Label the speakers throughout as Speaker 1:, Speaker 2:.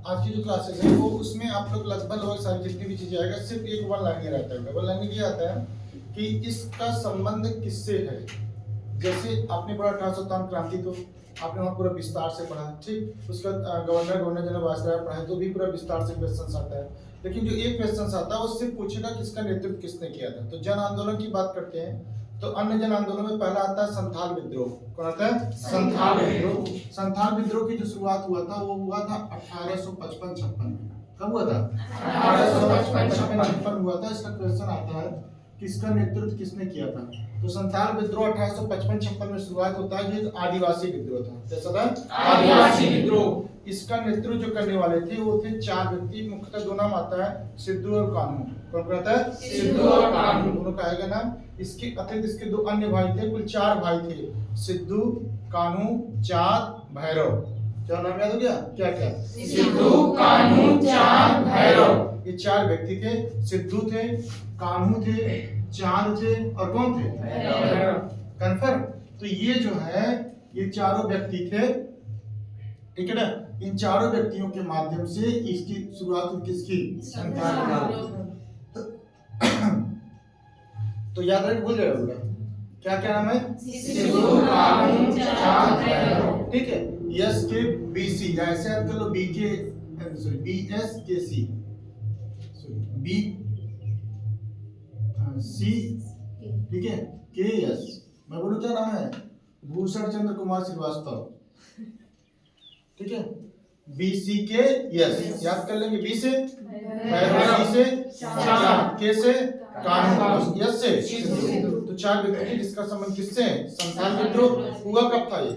Speaker 1: आज की जो क्लासेस है वो उसमें आप लोग लगभग सारी जितनी भी चीजें आएगा सिर्फ एक वन लाइन रहता है। डबल लाइन ये आता है कि इसका संबंध किससे है। जैसे आपने पढ़ा 1857 क्रांति, तो आपने वहाँ पूरा विस्तार से पढ़ा, ठीक। उसका गवर्नर जनरल वायसराय पढ़ा है तो भी पूरा विस्तार से क्वेश्चन आता है। लेकिन जो एक क्वेश्चन आता है उससे पूछेगा किसका नेतृत्व किसने किया था। तो जन आंदोलन की बात करते हैं तो अन्य जन आंदोलन में पहला आता है संथाल विद्रोह। कौन आता है? संथाल विद्रोह। संथाल विद्रोह की जो शुरुआत हुआ था वो हुआ था 1855-56 में। कब हुआ था? 1855 हुआ था। इसका क्वेश्चन आता है किसका नेतृत्व किसने किया था। तो संथाल विद्रोह 1855-56 में शुरुआत होता है। ये आदिवासी विद्रोह था। कैसा था? आदिवासी विद्रोह। इसका नेतृत्व जो करने वाले थे वो थे 4 व्यक्ति। मुख्यतः 2 नाम आता है, सिद्धू और कान्हू। कौन आता है? सिद्धू और कान्हू, दोनों का आएगा नाम। इसके अतिरिक्त इसके 2 अन्य भाई थे, कुल 4 भाई थे, सिद्धू, कान्हू, चाँद, भैरव। क्या नाम याद हो गया? क्या क्या?
Speaker 2: सिद्धू, कान्हू, चाँद, भैरव।
Speaker 1: ये 4 व्यक्ति थे। सिद्धू थे, कान्हू थे, चाँद थे और कौन थे? भैरव। कन्फर्म? तो ये जो है ये चारों व्यक्ति थे, ठीक है ना। इन चारों व्यक्तियों के माध्यम से इसकी शुरुआत हुई किसकी? तो याद रख, भूल जाएगा क्या क्या नाम है?
Speaker 2: सिद्धू, कान्हू, चाँद, भैरव।
Speaker 1: ठीक है। यस के बी सी, ऐसे याद कर लो, बी के सॉरी बी एस के सी, बी सी, ठीक है, के एस। मैं बोलूं क्या नाम है? भूषण चंद्र कुमार श्रीवास्तव, ठीक है। बी सी के यस, याद कर लेंगे। बी से भैरव, सी से चाँद, के से कान्हू, यस से सिद्धू। तो 4 व्यक्ति थे जिसका संबंध किससे है? संथाल विद्रोह हुआ कब था? ये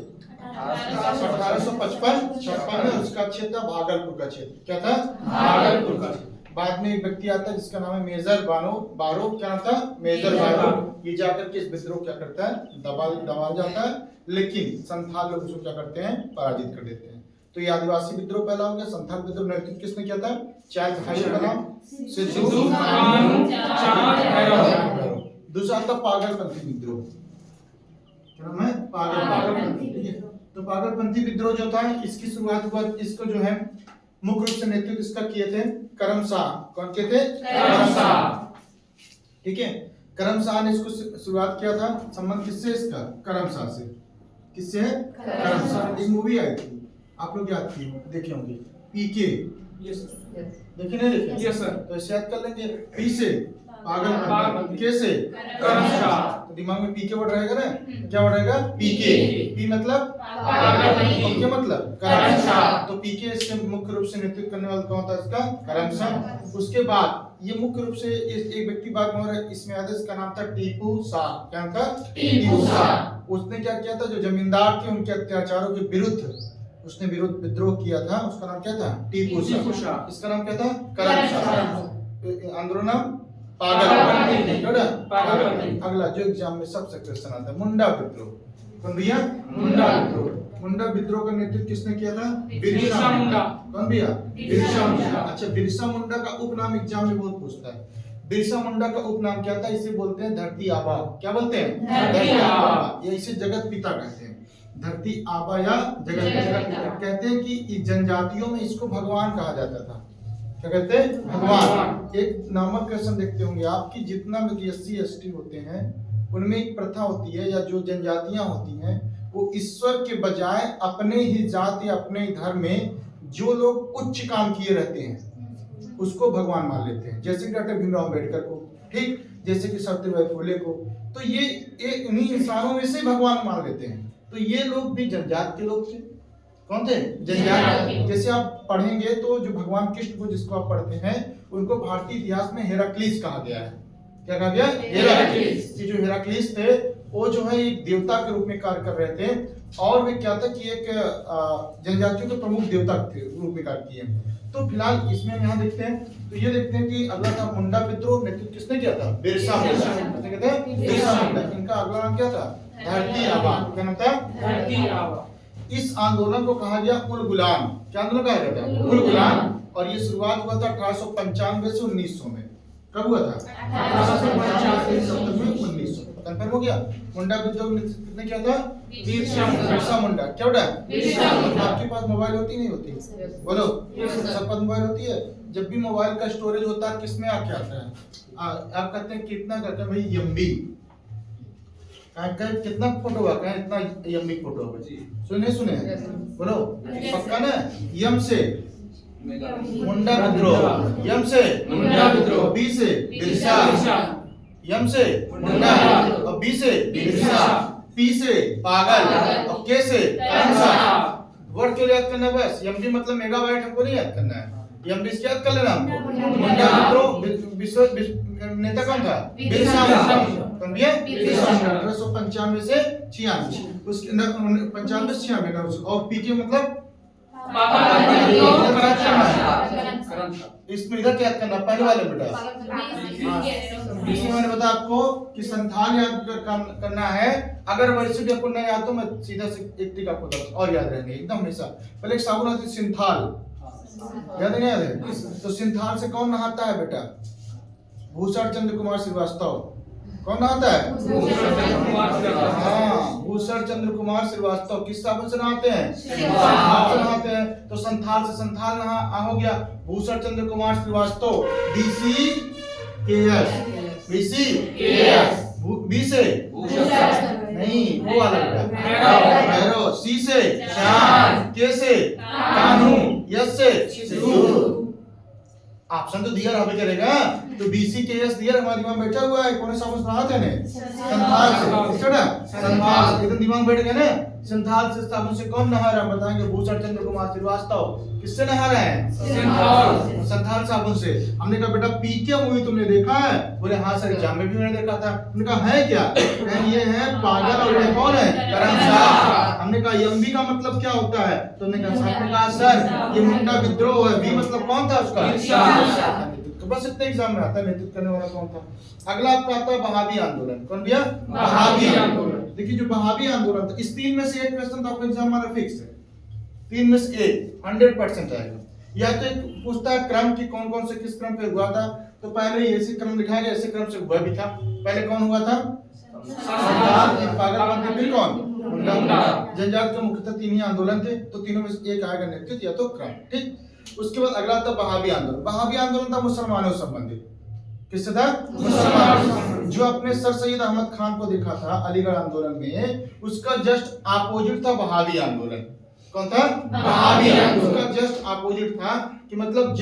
Speaker 1: 1855-56 में। उसका क्षेत्र था भागलपुर का क्षेत्र। क्या था? भागलपुर का क्षेत्र। बाद में एक व्यक्ति आता है जिसका नाम है मेजर बारो। क्या नाम था? मेजर बारो। ये जाकर के इस विद्रोह क्या करता है? दबा जाता है। लेकिन संथाल लोग उसको क्या करते हैं? पराजित कर देते हैं। तो ये आदिवासी विद्रोह पहला हो गया। संथाल विद्रोह नेतृत्व किसने किया था? 4 भाइयों का नाम सिद्धू, कान्हू, चाँद, भैरव। दूसरा था पागलपंथी विद्रोह। क्या नाम है? पागलपंथी, ठीक है। तो पागलपंथी विद्रोह जो था इसकी शुरुआत हुआ, इसको जो है मुख्य रूप से नेतृत्व इसका किए थे करमशाह। कौन किए थे? करमशाह, ठीक है। करमशाह ने इसको शुरुआत किया था। संबंध किससे इसका? करमशाह से। किससे है? करमशाह। एक मूवी आई थी, आप लोग याद देखे होंगे, पीके।
Speaker 2: यस
Speaker 1: देखे नहीं देखे?
Speaker 2: Yes sir.
Speaker 1: तो इसे याद कर लेंगे। पी से पागलपंथी, के से
Speaker 2: करमशाह।
Speaker 1: तो दिमाग में पीके वर्ड रहेगा ना। क्या वर्ड रहेगा? पीके। पी मतलब
Speaker 2: पागलपंथी,
Speaker 1: और क्या मतलब? करमशाह। तो पीके इसके मुख्य रूप से नेतृत्व करने वाला कौन था? इसका करमशाह। उसके बाद ये मुख्य रूप से एक व्यक्ति बाद में और इसमें आता है, इसका नाम था टीपू शाह। क्या नाम था?
Speaker 2: टीपू शाह।
Speaker 1: उसने क्या किया था? जो जमींदार थे उनके अत्याचारों के विरुद्ध उसने विद्रोह किया था। उसका नाम क्या था? टीपू शाह। इसका नाम क्या था? करमशाह। आंदोलन पागलपंथी। अगला जो एग्जाम में सबसे क्वेश्चन आता है, मुंडा विद्रोह। कौन भैया? मुंडा विद्रोह। मुंडा विद्रोह का नेतृत्व किसने किया था? बिरसा मुंडा। कौन भैया? बिरसा मुंडा। अच्छा, बिरसा मुंडा का उपनाम एग्जाम में बहुत पूछता है। बिरसा मुंडा का उपनाम क्या था? इसे बोलते हैं धरती आबा। क्या बोलते हैं? धरती आबा। या इसे जगत पिता कहते हैं। धरती आबा या जगत पिता कहते हैं कि जनजातियों में इसको भगवान कहा जाता था। क्या कहते हैं? भगवान। एक नामक क्वेश्चन देखते होंगे आप कि जितना भी SC ST होते हैं उनमें एक प्रथा होती है, या जो जनजातियां होती हैं वो ईश्वर के बजाय अपने ही जाति अपने ही धर्म में जो लोग उच्च काम किए रहते हैं उसको भगवान मान लेते हैं। जैसे कि डॉक्टर भीमराव अम्बेडकर को, ठीक, जैसे कि सावित्रीबाई फुले को। तो ये उन्हीं इंसानों में से भगवान मान लेते हैं। तो ये लोग भी जनजाति के लोग थे। कौन थे? जनजाति। जैसे आप पढ़ेंगे तो जो भगवान कृष्ण को जिसको आप पढ़ते हैं उनको भारतीय इतिहास में हेराक्लीस कहा गया है। क्या कहा गया? हेराक्लीस। जो हेराक्लीस थे वो जो है एक देवता के रूप में कार्य कर रहे थे। और वे क्या था कि एक जनजातियों के प्रमुख देवता के रूप में कार्य किए। तो फिलहाल इसमें हम यहाँ देखते हैं, तो ये देखते हैं कि अगला था मुंडा विद्रोह। नेतृत्व किसने किया था? बिरसा मुंडा। बिरसा मुंडा। इनका अगला नाम क्या था? धरती आबा। क्या नाम था?
Speaker 2: धरती आबा।
Speaker 1: इस आंदोलन को कहा गया उल गुलाम। क्या आंदोलन कहा गया था? उल गुलाम। और ये शुरुआत हुआ था 1895 से 1900 में। कब हुआ था? 1895 से 1900। कंफर्म हो गया। मुंडा विद्रोह किसने किया था?
Speaker 2: बिरसा मुंडा।
Speaker 1: बिरसा मुंडा। क्या उड़ा?
Speaker 2: बिरसा मुंडा।
Speaker 1: आपके पास मोबाइल होती नहीं होती? बोलो। सब पास मोबाइल होती है। जब भी मोबाइल का स्टोरेज होता है किसमें आके आता है? आप कहते हैं कितना करते हैं भाई एमबी, कितना फोटो हुआ कहें इतना एमबी फोटो होगा जी। सुने सुने बोलो पक्का ना। यम से मुंडा विद्रोह, यम से
Speaker 2: मुंडा विद्रोह,
Speaker 1: बी से बिरसा, यम से मुंडा और बी से बिरसा, पी से पागल और के से करमसा। वर्ड क्यों याद करना? बस एमबी मतलब मेगाबाइट हमको नहीं याद करना है, एमबी से याद कर लेना हमको। मुंडा विद्रोह विश्व नेता कौन था? बिरसा मुंडा। कौन भैया? बिरसा मुंडा। 1895 से 96 उसके 95 से 96 ना और पी के मतलब इसमें इधर क्या करना पहले वाले बेटा। इसमें मैंने बताया आपको कि संथाल याद करना है। अगर वैसे भी आपको नहीं याद तो मैं सीधा से एक टिक आपको बताता और याद रहेंगे एकदम हमेशा। पहले एक साबुन आती सिंथाल, याद नहीं याद है? तो सिंथाल से कौन नहाता है बेटा? भूषण चंद्र कुमार श्रीवास्तव। कौन नहाता है? हाँ, भूषण चंद्र कुमार श्रीवास्तव। किस साबुन से नहाते हैं? संथाल से नहाते हैं। तो संथाल से संथाल नहा हो गया। Bhushan Chandra Kumar Shrivastava BC KS, BC KS. B से नहीं वो वाला बेटा भैरव, सी से श्याम, के से कान्हू, यस से सिद्धू। ऑप्शन तो दिया रहा करेगा तो बीसी के एस दिया हमारे दिमाग बैठा हुआ है। कौन सा साबुन नहाते हैं? संथाल से। संथाल एकदम दिमाग बैठ गया ना। संथाल से साबुन से कौन नहा रहा है बताएंगे? भूषण चंद्र कुमार श्रीवास्तव। किससे नहा रहे हैं? संथाल साबुन से। हमने कहा बेटा पीके मूवी तुमने देखा है? बोले हाँ सर एग्जाम में भी मैंने देखा था। हमने कहा है क्या? ये है पागल और ये कौन है? करमशाह। हमने कहा एमबी का मतलब क्या होता है? तो हमने कहा सर ये मुंडा विद्रोह है। बी मतलब कौन था उसका? तो बस इतने एग्जाम में आता है नेतृत्व करने वाला कौन था। अगला आपका आता है बहावी आंदोलन। कौन भैया? बहावी आंदोलन। देखिए जो बहावी आंदोलन था इस तीन में से एक क्वेश्चन तो आपका एग्जाम हमारा फिक्स है। तीन में से एक 100% आएगा। या तो पूछता है क्रम की कौन कौन से किस क्रम पे हुआ था। तो पहले ऐसे क्रम लिखा गया, ऐसे क्रम से हुआ भी था। पहले कौन हुआ था? पागलपंथी, फिर कौन? जनजाति के मुख्यतः तीन ही आंदोलन थे। तो तीनों में से एक आएगा नेतृत्व या तो क्रम। ठीक। उसके बाद अगला था बहावी आंदोलन। बहावी आंदोलन था मुसलमानों से संबंधित। किससे था? मुसलमान। जो अपने सर सैयद अहमद खान को देखा था अलीगढ़ आंदोलन में, उसका जस्ट अपोजिट था बहावी आंदोलन। कौन था? बहावी आंदोलन। उसका जस्ट अपोजिट था कि मतलब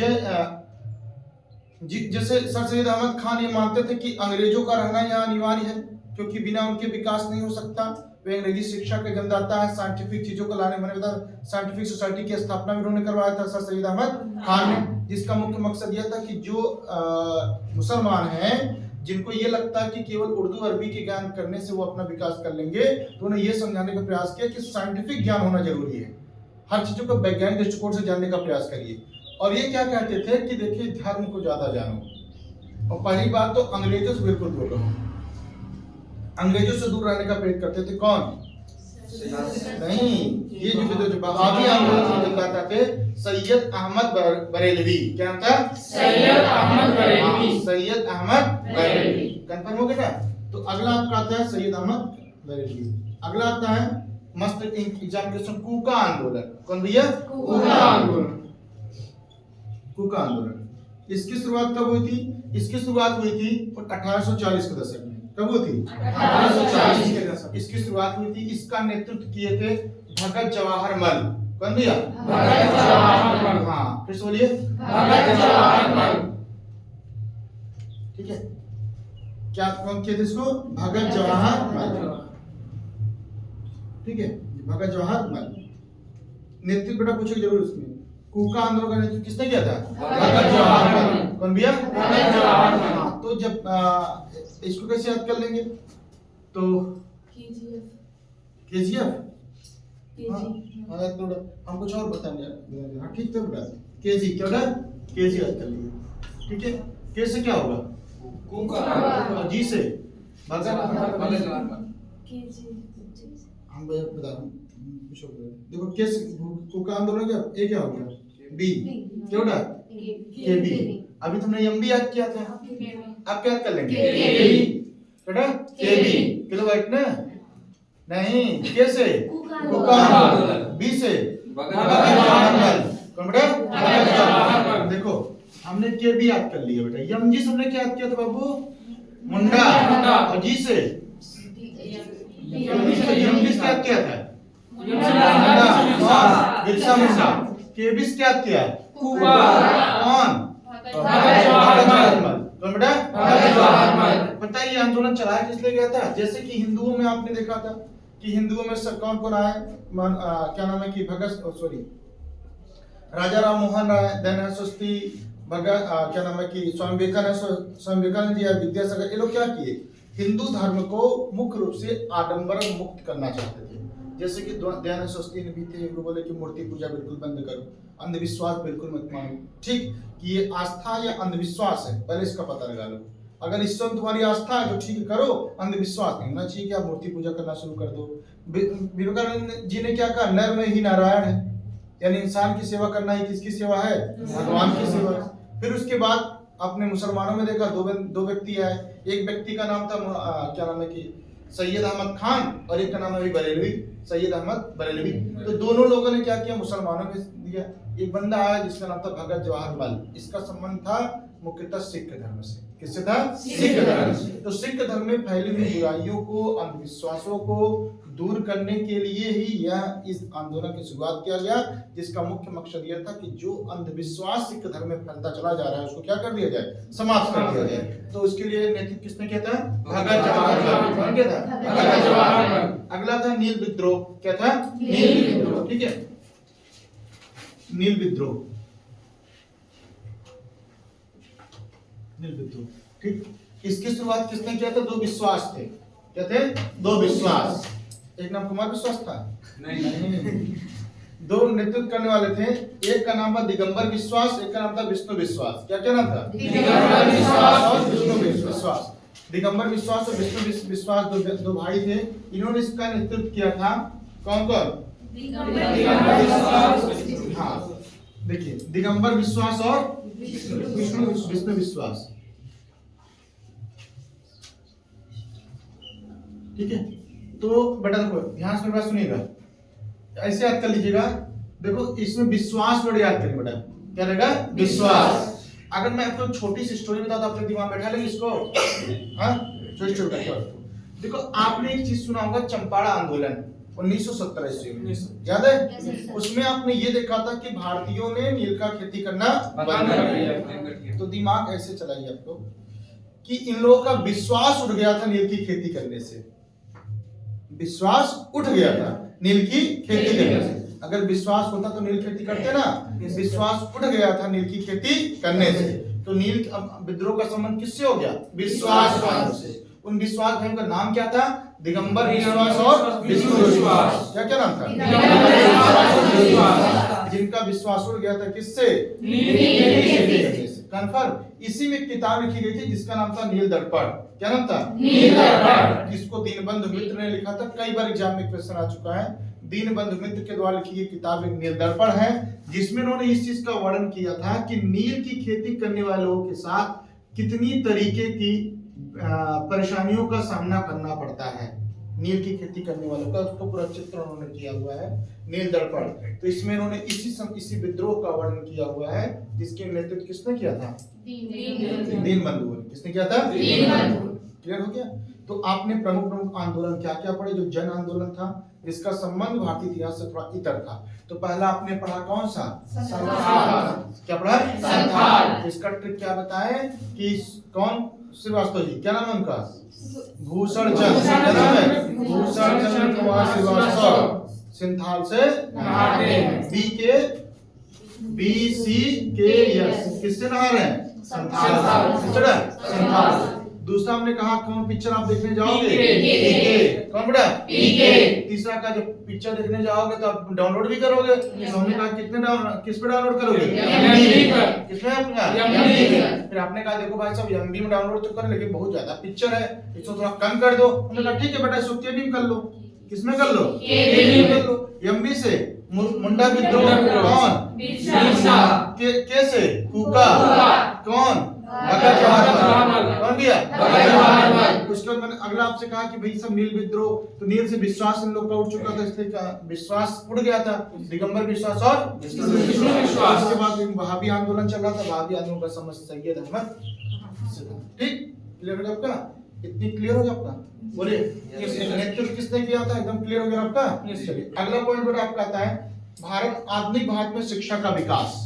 Speaker 1: जैसे सर सैयद अहमद खान ये मानते थे कि अंग्रेजों का रहना यहाँ अनिवार्य है क्योंकि बिना उनके विकास नहीं हो सकता। वे अंग्रेजी शिक्षा के जन्मदाता है। साइंटिफिक चीजों को लाने, मैंने बताया साइंटिफिक सोसाइटी की स्थापना भी उन्होंने करवाया था सर सैयद अहमद खान ने, जिसका मुख्य मकसद यह था कि जो मुसलमान हैं जिनको ये लगता है कि केवल उर्दू अरबी के ज्ञान करने से वो अपना विकास कर लेंगे, तो उन्हें ये समझाने का प्रयास किया कि साइंटिफिक ज्ञान होना जरूरी है। हर चीजों को वैज्ञानिक दृष्टिकोण से जानने का प्रयास करिए। और ये क्या कहते थे कि देखिए धर्म को ज्यादा जानो। और पहली बात तो अंग्रेजों से बिल्कुल दूर रहो। अंग्रेजों से दूर रहने का प्रयत्न करते थे। कौन? नहीं, ये जो बहावी आंदोलन के जन्मदाता थे सैयद अहमद बरेलवी। क्या था?
Speaker 2: सैयद अहमद बरेलवी।
Speaker 1: सैयद अहमद बरेलवी। कंफर्म हो गया। तो अगला आपका आता है सैयद अहमद बरेलवी। अगला आता है मस्त एग्जामिनेशन कूका आंदोलन। कौन भैया?
Speaker 2: कूका आंदोलन।
Speaker 1: कूका आंदोलन इसकी शुरुआत कब हुई थी? इसकी शुरुआत हुई थी 1840 के दशक में। कब हुई थी? 1840 के दशक। इसकी शुरुआत हुई थी। इसका नेतृत्व किए थे भगत जवाहर मल। कौन भैया?
Speaker 2: भगत जवाहर मल।
Speaker 1: हाँ फिर बोलिए।
Speaker 2: भगत जवाहर मल।
Speaker 1: ठीक है। क्या कौन किए थे इसको? भगत जवाहर मल। ठीक है, भगत जवाहर मल। नेतृत्व बेटा पूछे जरूर इसमें। कूका आंदोलन का नेतृत्व किसने किया था? भगत जवाहर मल। कौन भैया?
Speaker 2: भगत जवाहर मल।
Speaker 1: हाँ, तो जब इसको कैसे याद कर लेंगे? तो केजीएफ। हाँ थोड़ा हम कुछ और बताएंगे। हाँ ठीक था बेटा। केजी क्या बेटा? केजी याद कर लीजिए। ठीक है। के से क्या होगा?
Speaker 2: कूका।
Speaker 1: और जी से
Speaker 2: भगत जवाहर मल।
Speaker 1: हम बता रहा हूँ। देखो के से कूका आंदोलन क्या? ए क्या हो गया? बी क्या बेटा? के बी। अभी तुमने एम बी याद किया था, आप क्या याद कर लेंगे? बेटा केबी किलोवाट ना नहीं कैसे
Speaker 2: कुका
Speaker 1: कुका बी से
Speaker 2: भगत
Speaker 1: जवाहर मल कौन बेटा
Speaker 2: भगत जवाहर मल।
Speaker 1: देखो हमने केबी याद कर लिया बेटा एम जी से हमने क्या याद किया था बाबू मुंडा
Speaker 2: मुंडा।
Speaker 1: और जी से एम जी से क्या किया था बिरसा मुंडा केबी से क्या किया
Speaker 2: कुका
Speaker 1: कौन
Speaker 2: भगत जवाहर मल।
Speaker 1: कौन बेटा
Speaker 2: भगत जवाहर मल।
Speaker 1: पता है ये आंदोलन चलाया किस लिए गया था जैसे कि हिंदुओं में आपने देखा था कि हिंदुओं में कौन कौन आए क्या नाम है कि भगत सॉरी राजा राम मोहन राय दयानंद सरस्वती भगत क्या नाम है कि स्वामी विवेकानंद जी या विद्यासागर ये लोग क्या किए हिंदू धर्म को मुख्य रूप से आडंबर मुक्त करना चाहते थे जैसे कि दयानंद सरस्वती ने भी थे वो बोले कि मूर्ति पूजा बिल्कुल बंद करो अंधविश्वास बिल्कुल मत मानो ठीक कि ये आस्था या अंधविश्वास है पहले इसका पता लगा लो अगर ईश्वर तुम्हारी आस्था है तो ठीक करो अंधविश्वास नहीं होना चाहिए कि आप मूर्ति पूजा करना शुरू कर दो विवेकानंद जी ने क्या कहा नर में ही नारायण है यानी इंसान की सेवा करना ही किसकी सेवा है भगवान की सेवा है फिर उसके बाद आपने मुसलमानों में देखा दो व्यक्ति आए एक व्यक्ति का नाम था क्या नाम है कि सैयद अहमद खान और एक का नाम है बरेलवी सैयद अहमद बरेलवी तो दोनों लोगों ने क्या किया मुसलमानों में दिया एक बंदा आया जिसका नाम था भगत जवाहर मल इसका संबंध था मुख्यतः सिख धर्म से किससे था सिख धर्म से तो सिख धर्म में फैली हुई बुराइयों को अंधविश्वासों को दूर करने के लिए ही यह इस आंदोलन की शुरुआत किया गया जिसका मुख्य मकसद यह था कि जो अंधविश्वास सिख धर्म में फैलता चला जा रहा है उसको क्या कर दिया जाए समाप्त कर दिया जाए तो उसके लिए नेतृत्व किसने किया था भगत जवाहर मल कौन किया था
Speaker 2: भगत जवाहर मल।
Speaker 1: अगला था नील विद्रोह क्या था नील विद्रोह ठीक है नील विद्रोह ठीक इसकी शुरुआत किसने किया था दो विश्वास थे क्या थे दो विश्वास एक नाम कुमार विश्वास था
Speaker 2: नहीं
Speaker 1: दो नेतृत्व करने वाले थे एक का नाम था दिगंबर विश्वास एक का नाम था विष्णु विश्वास क्या क्या नाम था
Speaker 2: दिगंबर विश्वास
Speaker 1: और विष्णु विश्वास दिगंबर विश्वास और विष्णु विश्वास दो भाई थे इन्होंने इसका नेतृत्व किया था कौन कौन
Speaker 2: दिगंबर विश्वास
Speaker 1: हाँ देखिए दिगंबर विश्वास और विष्णु विश्वास ठीक है तो बेटा देखो ध्यान से बात सुनिएगा ऐसे याद कर लीजिएगा देखो इसमें विश्वास वर्ड याद करें बेटा क्या रहेगा विश्वास अगर मैं आपको छोटी सी स्टोरी बताऊं तो अपने दिमाग में बैठा लेंगे इसको हाँ छोटी स्टोरी का देखो आपने एक चीज सुना होगा चंपारण आंदोलन 1970 ईस्वी में याद है उसमें आपने ये देखा था कि भारतीयों ने नील का खेती करना बंद कर दिया तो दिमाग ऐसे चलाइए आपको कि इन लोगों का विश्वास उठ गया था नील की खेती करने से विश्वास उठ गया था नील की खेती करने से अगर विश्वास होता तो नील खेती करते ना विश्वास उठ गया था नील की खेती करने से तो नील विद्रोह का संबंध किससे हो गया विश्वास भाइयों से उन विश्वास भाइयों का नाम क्या था दिगंबर विश्वास और विष्णु विश्वास क्या क्या नाम था जिनका विश्वास उड़ गया था किससे कन्फर्म इसी में किताब लिखी गई थी जिसका नाम था नील दर्पण क्या नाम था
Speaker 2: नील दर्पण
Speaker 1: जिसको दीनबंधु मित्र ने लिखा था कई बार एग्जाम में क्वेश्चन आ चुका है दीनबंधु मित्र के द्वारा लिखी गई किताब एक नील दर्पण है जिसमें उन्होंने इस चीज का वर्णन किया था कि नील की खेती करने वाले लोगों के साथ कितनी तरीके की परेशानियों का सामना करना पड़ता है नील की खेती करने वालों का उसको पूरा चित्र उन्होंने किया हुआ है नील दर्पण तो इसमें उन्होंने इसी विद्रोह का वर्णन किया हुआ है जिसके नेतृत्व किसने किया था दीनबंधु किसने किया था क्लियर हो गया तो आपने प्रमुख आंदोलन क्या क्या पढ़े जो जन आंदोलन था जिसका संबंध भारतीय इतिहास से थोड़ा इतर था तो पहला आपने पढ़ा कौन सा संथाल क्या पढ़ा संथाल इसका ट्रिक क्या बताए कि कौन श्रीवास्तव जी क्या नाम है उनका भूषण चंद्र क्या नाम है भूषण चंद्र कुमार श्रीवास्तव सिंथाल से BC किससे नहा रहे हैं संथाल दूसरा हमने कहा कौन पिक्चर आप देखने जाओगे PK कौन बड़ा PK तीसरा का जब पिक्चर देखने जाओगे तो आप डाउनलोड भी करोगे तो हमने कहा किस पे डाउनलोड करोगे किसमें फिर आपने कहा देखो भाई साहब MB में डाउनलोड तो करो लेकिन बहुत ज्यादा पिक्चर है इसको थोड़ा कम कर दो हमने कहा ठीक है बेटा इसको KB में कर लो किसमें कर लो कर लो MB से मुंडा विद्रोह कौन कैसे कुका कौन भगत जवाहरलाल। कौन दिया?
Speaker 2: भगत जवाहरलाल।
Speaker 1: उसके बाद मैंने अगला आपसे कहा कि भाई सब नील विद्रोह, तो नील से विश्वास इन लोग का उठ चुका था, इसलिए क्या विश्वास उड़ गया था, दिगंबर विश्वास और
Speaker 2: विष्णु विश्वास।
Speaker 1: उसके बाद एक वहाबी आंदोलन चल रहा था, वहाबी आंदोलन का समझ सैयद अहमद सिद्दीकी। ठीक, क्लियर हो गया आपका? इतनी क्लियर हो गया आपका? बोलिए नेतृत्व किसने किया था? एकदम क्लियर हो गया आपका? चलिए अगला पॉइंट बेटा आपका आता है भारत, आधुनिक भारत में शिक्षा का विकास।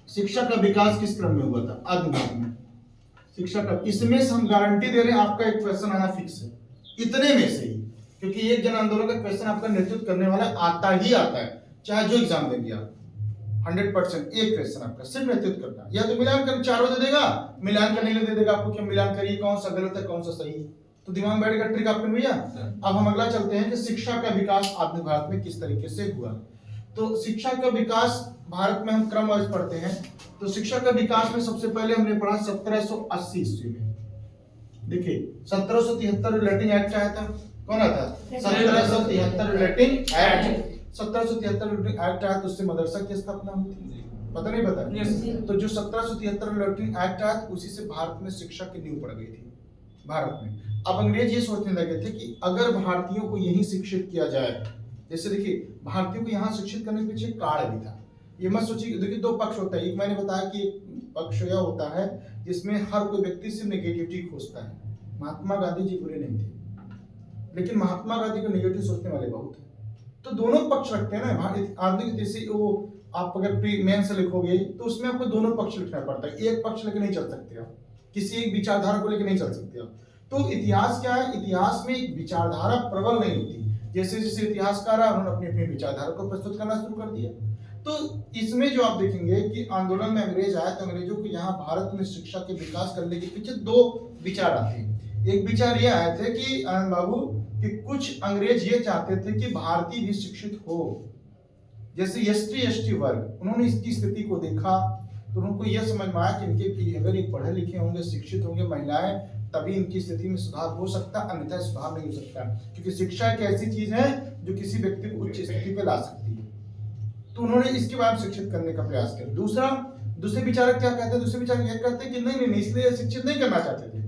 Speaker 1: शिक्षा का विकास किस क्रम में हुआ था आधुनिक भारत में? शिक्षा का, इसमें से हम गारंटी दे रहे हैं आपका एक क्वेश्चन आना फिक्स है, इतने में से ही, क्योंकि एक जन आंदोलन का क्वेश्चन आपका नेतृत्व करने वाला आता ही आता है, चाहे जो एग्जाम देंगे आप। 100% एक क्वेश्चन आपका सिर्फ नेतृत्व करना, या तो मिलान कर चारों दे देगा, मिलान करने के लिए दे देगा आपको कि मिलान करिए कौन सा गलत है कौन सा सही है, तो दिमाग में बैठेगा ट्रिक आपके भैया। अब हम अगला चलते हैं कि शिक्षा का विकास आधुनिक भारत में किस तरीके से हुआ। तो शिक्षा का विकास भारत में हम क्रम वाइज पढ़ते हैं। तो शिक्षा का विकास में सबसे पहले हमने पढ़ा 1780 ईस्वी में। देखिए 1773 रिलेटिंग एक्ट आया था, कौन आया था? 1773 रिलेटिंग एक्ट। 1773 रिलेटिंग एक्ट आया तो उससे मदरसा की स्थापना हुई थी, पता नहीं पता? तो जो 1773 रिलेटिंग एक्ट आया उसी से भारत में शिक्षा की नींव पड़ गई थी भारत में। अब अंग्रेज ये सोचने लगे थे कि अगर भारतीयों को यही शिक्षित किया जाए, जैसे देखिए भारतीयों को यहाँ शिक्षित करने के पीछे कारण भी था। ये मत सोचिए, देखिए दो पक्ष होता है, एक मैंने बताया कि एक पक्ष यह होता है जिसमें हर कोई व्यक्ति सिर्फ नेगेटिविटी खोजता है। महात्मा गांधी जी बुरे नहीं थे, लेकिन महात्मा गांधी को नेगेटिव सोचने वाले बहुत हैं। तो दोनों पक्ष रखते हैं ना आधुनिक, जैसे वो आप अगर प्री मेन से लिखोगे तो उसमें आपको दोनों पक्ष लिखना पड़ता है, एक पक्ष लेके नहीं चल सकते आप, किसी एक विचारधारा को लेके नहीं चल सकते आप। तो इतिहास क्या है, इतिहास में एक विचारधारा प्रबल नहीं होती, जैसे जैसे इतिहासकार है उन्होंने अपनी अपनी विचारधारा को प्रस्तुत करना शुरू कर दिया। तो इसमें जो आप देखेंगे कि आंदोलन में अंग्रेज आए तो अंग्रेजों को यहाँ भारत में शिक्षा के विकास करने के पीछे दो विचार आते हैं। एक विचार ये आए थे कि आनंद बाबू कि कुछ अंग्रेज ये चाहते थे कि भारतीय भी शिक्षित हो, जैसे एसटी वर्ग, उन्होंने इसकी स्थिति को देखा तो उनको यह समझ में आया कि इनके अगर ये पढ़े लिखे होंगे, शिक्षित होंगे महिलाएं, तभी इनकी स्थिति में सुधार हो सकता, अन्यथा सुधार नहीं हो सकता, क्योंकि शिक्षा एक ऐसी चीज है जो किसी व्यक्ति को उच्च स्थिति पे ला सकती है। तो उन्होंने इसके बाद शिक्षित करने का प्रयास किया। दूसरे विचारक क्या कहते हैं? दूसरे विचारक यह कहते हैं कि नहीं, इसलिए शिक्षित नहीं करना चाहते थे,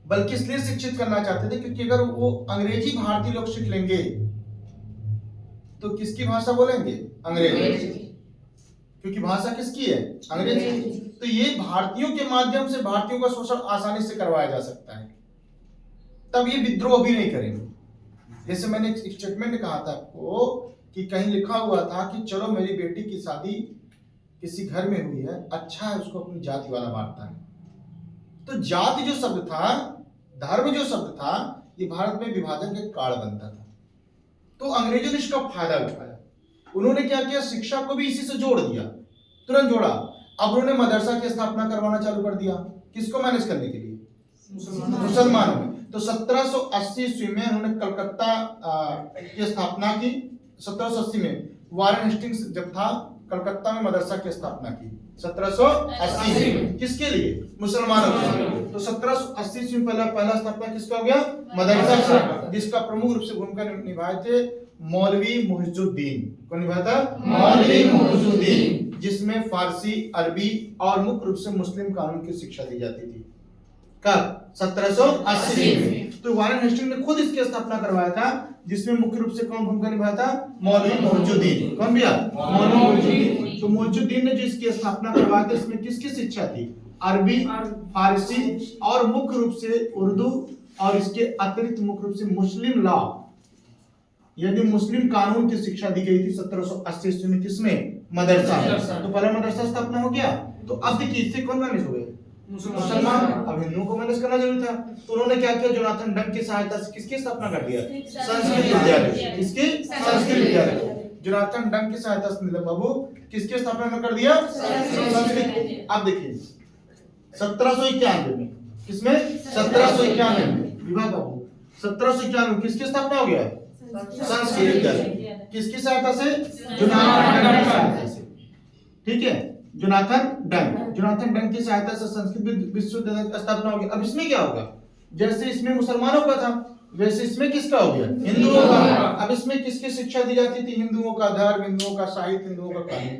Speaker 1: बल्कि इसलिए शिक्षित करना चाहते थे क्योंकि अगर वो अंग्रेजी भारतीय लोग सीख लेंगे तो किसकी भाषा बोलेंगे? अंग्रेजी, क्योंकि भाषा किसकी है? अंग्रेजी। तो ये भारतीयों के माध्यम से भारतीयों का शोषण आसानी से करवाया जा सकता है, तब ये विद्रोह भी नहीं करेंगे। जैसे मैंने एक स्टेटमेंट कहा था आपको कि कहीं लिखा हुआ था कि चलो मेरी बेटी की शादी किसी घर में हुई है, अच्छा है, उसको अपनी जाति वाला बांटता है। तो जाति जो शब्द था, धर्म जो शब्द था, ये भारत में विभाजन के कारण बनता था। तो अंग्रेजों ने इसका फायदा उठाया, उन्होंने क्या किया, शिक्षा को भी इसी से जोड़ दिया, तुरंत जोड़ा। अब उन्होंने मदरसा की स्थापना करवाना चालू कर दिया, किसको मैनेज करने के लिए? मुसलमानों में। तो 1780 ईस्वी में उन्होंने कलकत्ता की स्थापना की। 1780 में वारेन हेस्टिंग्स जब था, कलकत्ता में मदरसा की स्थापना की 1780 में, किसके लिए? मुसलमानों के लिए। तो 1780 ईस्वी में पहला स्थापना किसका हो गया? मदरसा का, जिसका प्रमुख रूप से भूमिका निभाए थे मौलवी मुइजुद्दीन। कौन निभाया था? मौलवी मुइजुद्दीन, जिसमें फारसी, अरबी और मुख्य रूप से मुस्लिम कानून की शिक्षा दी जाती थी। कब? 1780 में। तो वारेन हेस्टिंग्स ने खुद इसकी स्थापना करवाया था, जिसमें मुख्य रूप से कौन भूमिका निभाया था? मौलवी मुइजुद्दीन। कौन भैया? मौलवी मुइजुद्दीन। तो मुइजुद्दीन ने जो इसकी स्थापना करवाया था, इसमें किसकी शिक्षा थी? अरबी, फारसी और मुख्य रूप से उर्दू, और इसके अतिरिक्त मुख्य रूप से मुस्लिम लॉ, यदि मुस्लिम कानून की शिक्षा दी गई थी 1780 ईस्वी में। किसमें? मदरसा। तो पहला मदरसा स्थापना हो गया। तो अब देखिए इससे कौन मैनेज हो गए? मुसलमान। अब हिंदुओं को मैनेज करना जरूरी था, तो उन्होंने क्या किया, जोनाथन डंक की सहायता से किसकी स्थापना कर दिया? संस्कृत विद्यालय। किसके? संस्कृत विद्यालय। जोनाथन डंक की सहायता से नीलम बाबू किसकी स्थापना कर दिया? संस्कृत। अब देखिए 1791 में, किसमें? 1791 में विवाह बाबू 1791 किसकी स्थापना हो गया? संस्कृत विद्यालय। किसकी सहायता से? जोनाथन डंक की सहायता से। ठीक है, जोनाथन डंक की सहायता से संस्कृत विश्वविद्यालय की स्थापना होगी। अब इसमें क्या होगा? जैसे इसमें मुसलमानों का था, वैसे इसमें किसका हो गया? हिंदुओं का। अब इसमें किसकी शिक्षा दी जाती थी? हिंदुओं का धर्म, हिंदुओं का साहित्य, हिंदुओं का कानून।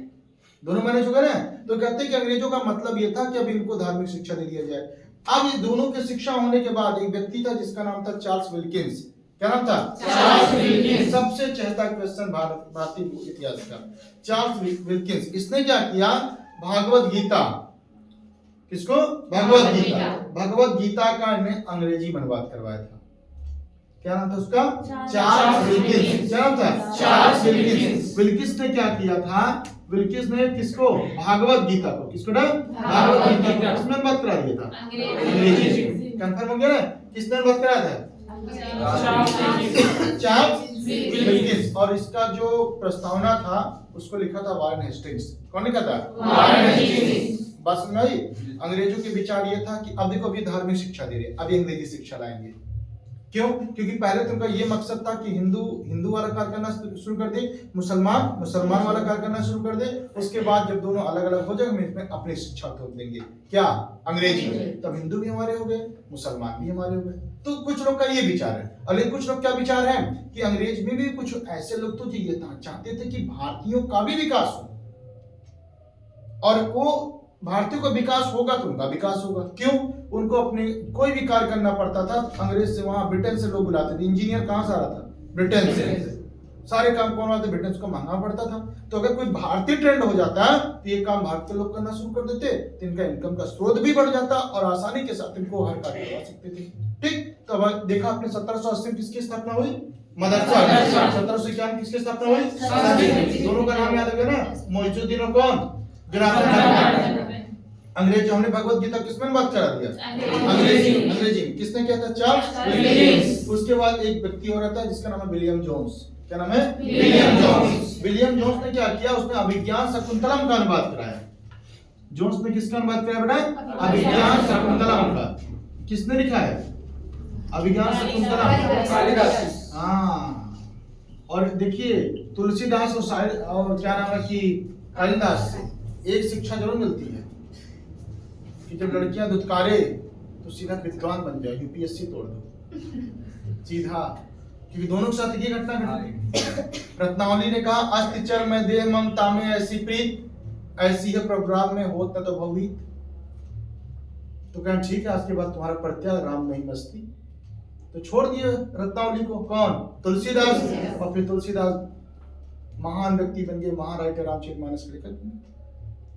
Speaker 1: दोनों मैनेज हो गए ना। तो कहते हैं कि अंग्रेजों का मतलब ये था कि अब इनको धार्मिक शिक्षा दे दिया जाए। अब ये दोनों की शिक्षा होने के बाद एक व्यक्ति था जिसका नाम था चार्ल्स विल्किंस। क्या नाम था?
Speaker 2: Charles Wilkins.
Speaker 1: सबसे चहेता क्वेश्चन भारतीय इतिहास का, चार्ल्स विल्किंस। इसने क्या किया? भागवत गीता, किसको? भगवत गीता। भगवत गीता का इन्हें अंग्रेजी में अनुवाद करवाया था। क्या नाम था उसका? Charles Wilkins. क्या नाम था?
Speaker 2: Charles Wilkins.
Speaker 1: विल्किंस ने क्या किया था? विल्किंस ने किसको? भागवत गीता को, किसको ना? भागवत गीता को किसने अनुवाद करा दिया था? अंग्रेजी। कंफर्म हो गया ना? किसने अनुवाद कराया था? Charles Wilkins. और इसका जो प्रस्तावना था उसको लिखा था वारेन हेस्टिंग्स। कौन लिखा था?
Speaker 2: Warren Hastings.
Speaker 1: बस सुन भाई, अंग्रेजों के विचार ये था कि अब देखो अभी धार्मिक शिक्षा दे रहे, अभी अंग्रेजी शिक्षा लाएंगे। क्यों? क्योंकि पहले तो उनका ये मकसद था कि हिंदू वाला कार्य करना शुरू कर दे, मुसलमान वाला कार्य करना शुरू कर दे। उसके बाद जब दोनों अलग अलग हो जाएंगे इसमें अपनी शिक्षा थोप देंगे। क्या? अंग्रेजी। तब हिंदू भी हमारे हो गए, मुसलमान भी हमारे हो गए। तो कुछ लोग का ये विचार है। और लेकिन कुछ लोग क्या विचार है कि अंग्रेज में भी कुछ ऐसे लोग तो ये चाहते थे कि भारतीयों का भी विकास हो, और वो भारतीयों का विकास होगा तो उनका विकास होगा। क्यों? उनको अपने कोई भी कार्य करना पड़ता था अंग्रेज से, वहां ब्रिटेन से लोग बुलाते थे। इंजीनियर कहां से आ रहा था? ब्रिटेन से। सारे काम कौन आते? ब्रिटेन को महंगा पड़ता था। तो अगर कोई भारतीय ट्रेंड हो जाता तो ये काम भारतीय लोग करना शुरू कर देते, तो इनका इनकम का स्रोत भी बढ़ जाता और आसानी के साथ इनको हर कार्य करवा सकते थे। ठीक। तो अब देखा आपने 1780 में किसकी स्थापना हुई? मदरसा। 1751 किसकी स्थापना हुई? दोनों का नाम याद है ना? मोइजुद्दीन और कौन? अंग्रेज। हमने भगवत गीता किसमें बात करा दिया? अंग्रेजी। किसने किया था? Charles Wilkins. उसके बाद एक व्यक्ति और आता है जिसका नाम है विलियम जोन्स। क्या नाम है? William Jones. विलियम जोन्स ने क्या किया? उसने अभिज्ञान शकुंतलम का अनुवाद कराया। जोन्स ने किसका अनुवाद कराया बेटा? अभिज्ञान शकुंतलम का। किसने लिखा है? अभिज्ञान शकुंतलम, कालिदास। हाँ। और देखिए तुलसीदास और क्या नाम है कि कालिदास से एक शिक्षा जरूर मिलती है कि जब लड़कियां धुतकारे तो सीधा विद्वान बन जाए, यूपीएससी तोड़ दो सीधा। क्योंकि दोनों के साथ ये घटना घटी। रत्नावली ने कहा अस्ति चर में देह ममता में ऐसी प्रीत, ऐसी है प्रभुराम में होत न तो भवित। तो कहा ठीक है, आज के बाद तुम्हारा परित्याग राम में ही मस्ती। तो छोड़ दिए रत्नावली को। कौन? तुलसीदास। और फिर तुलसीदास महान व्यक्ति बन गए, महान राइटर रामचरितमानस के लेखक।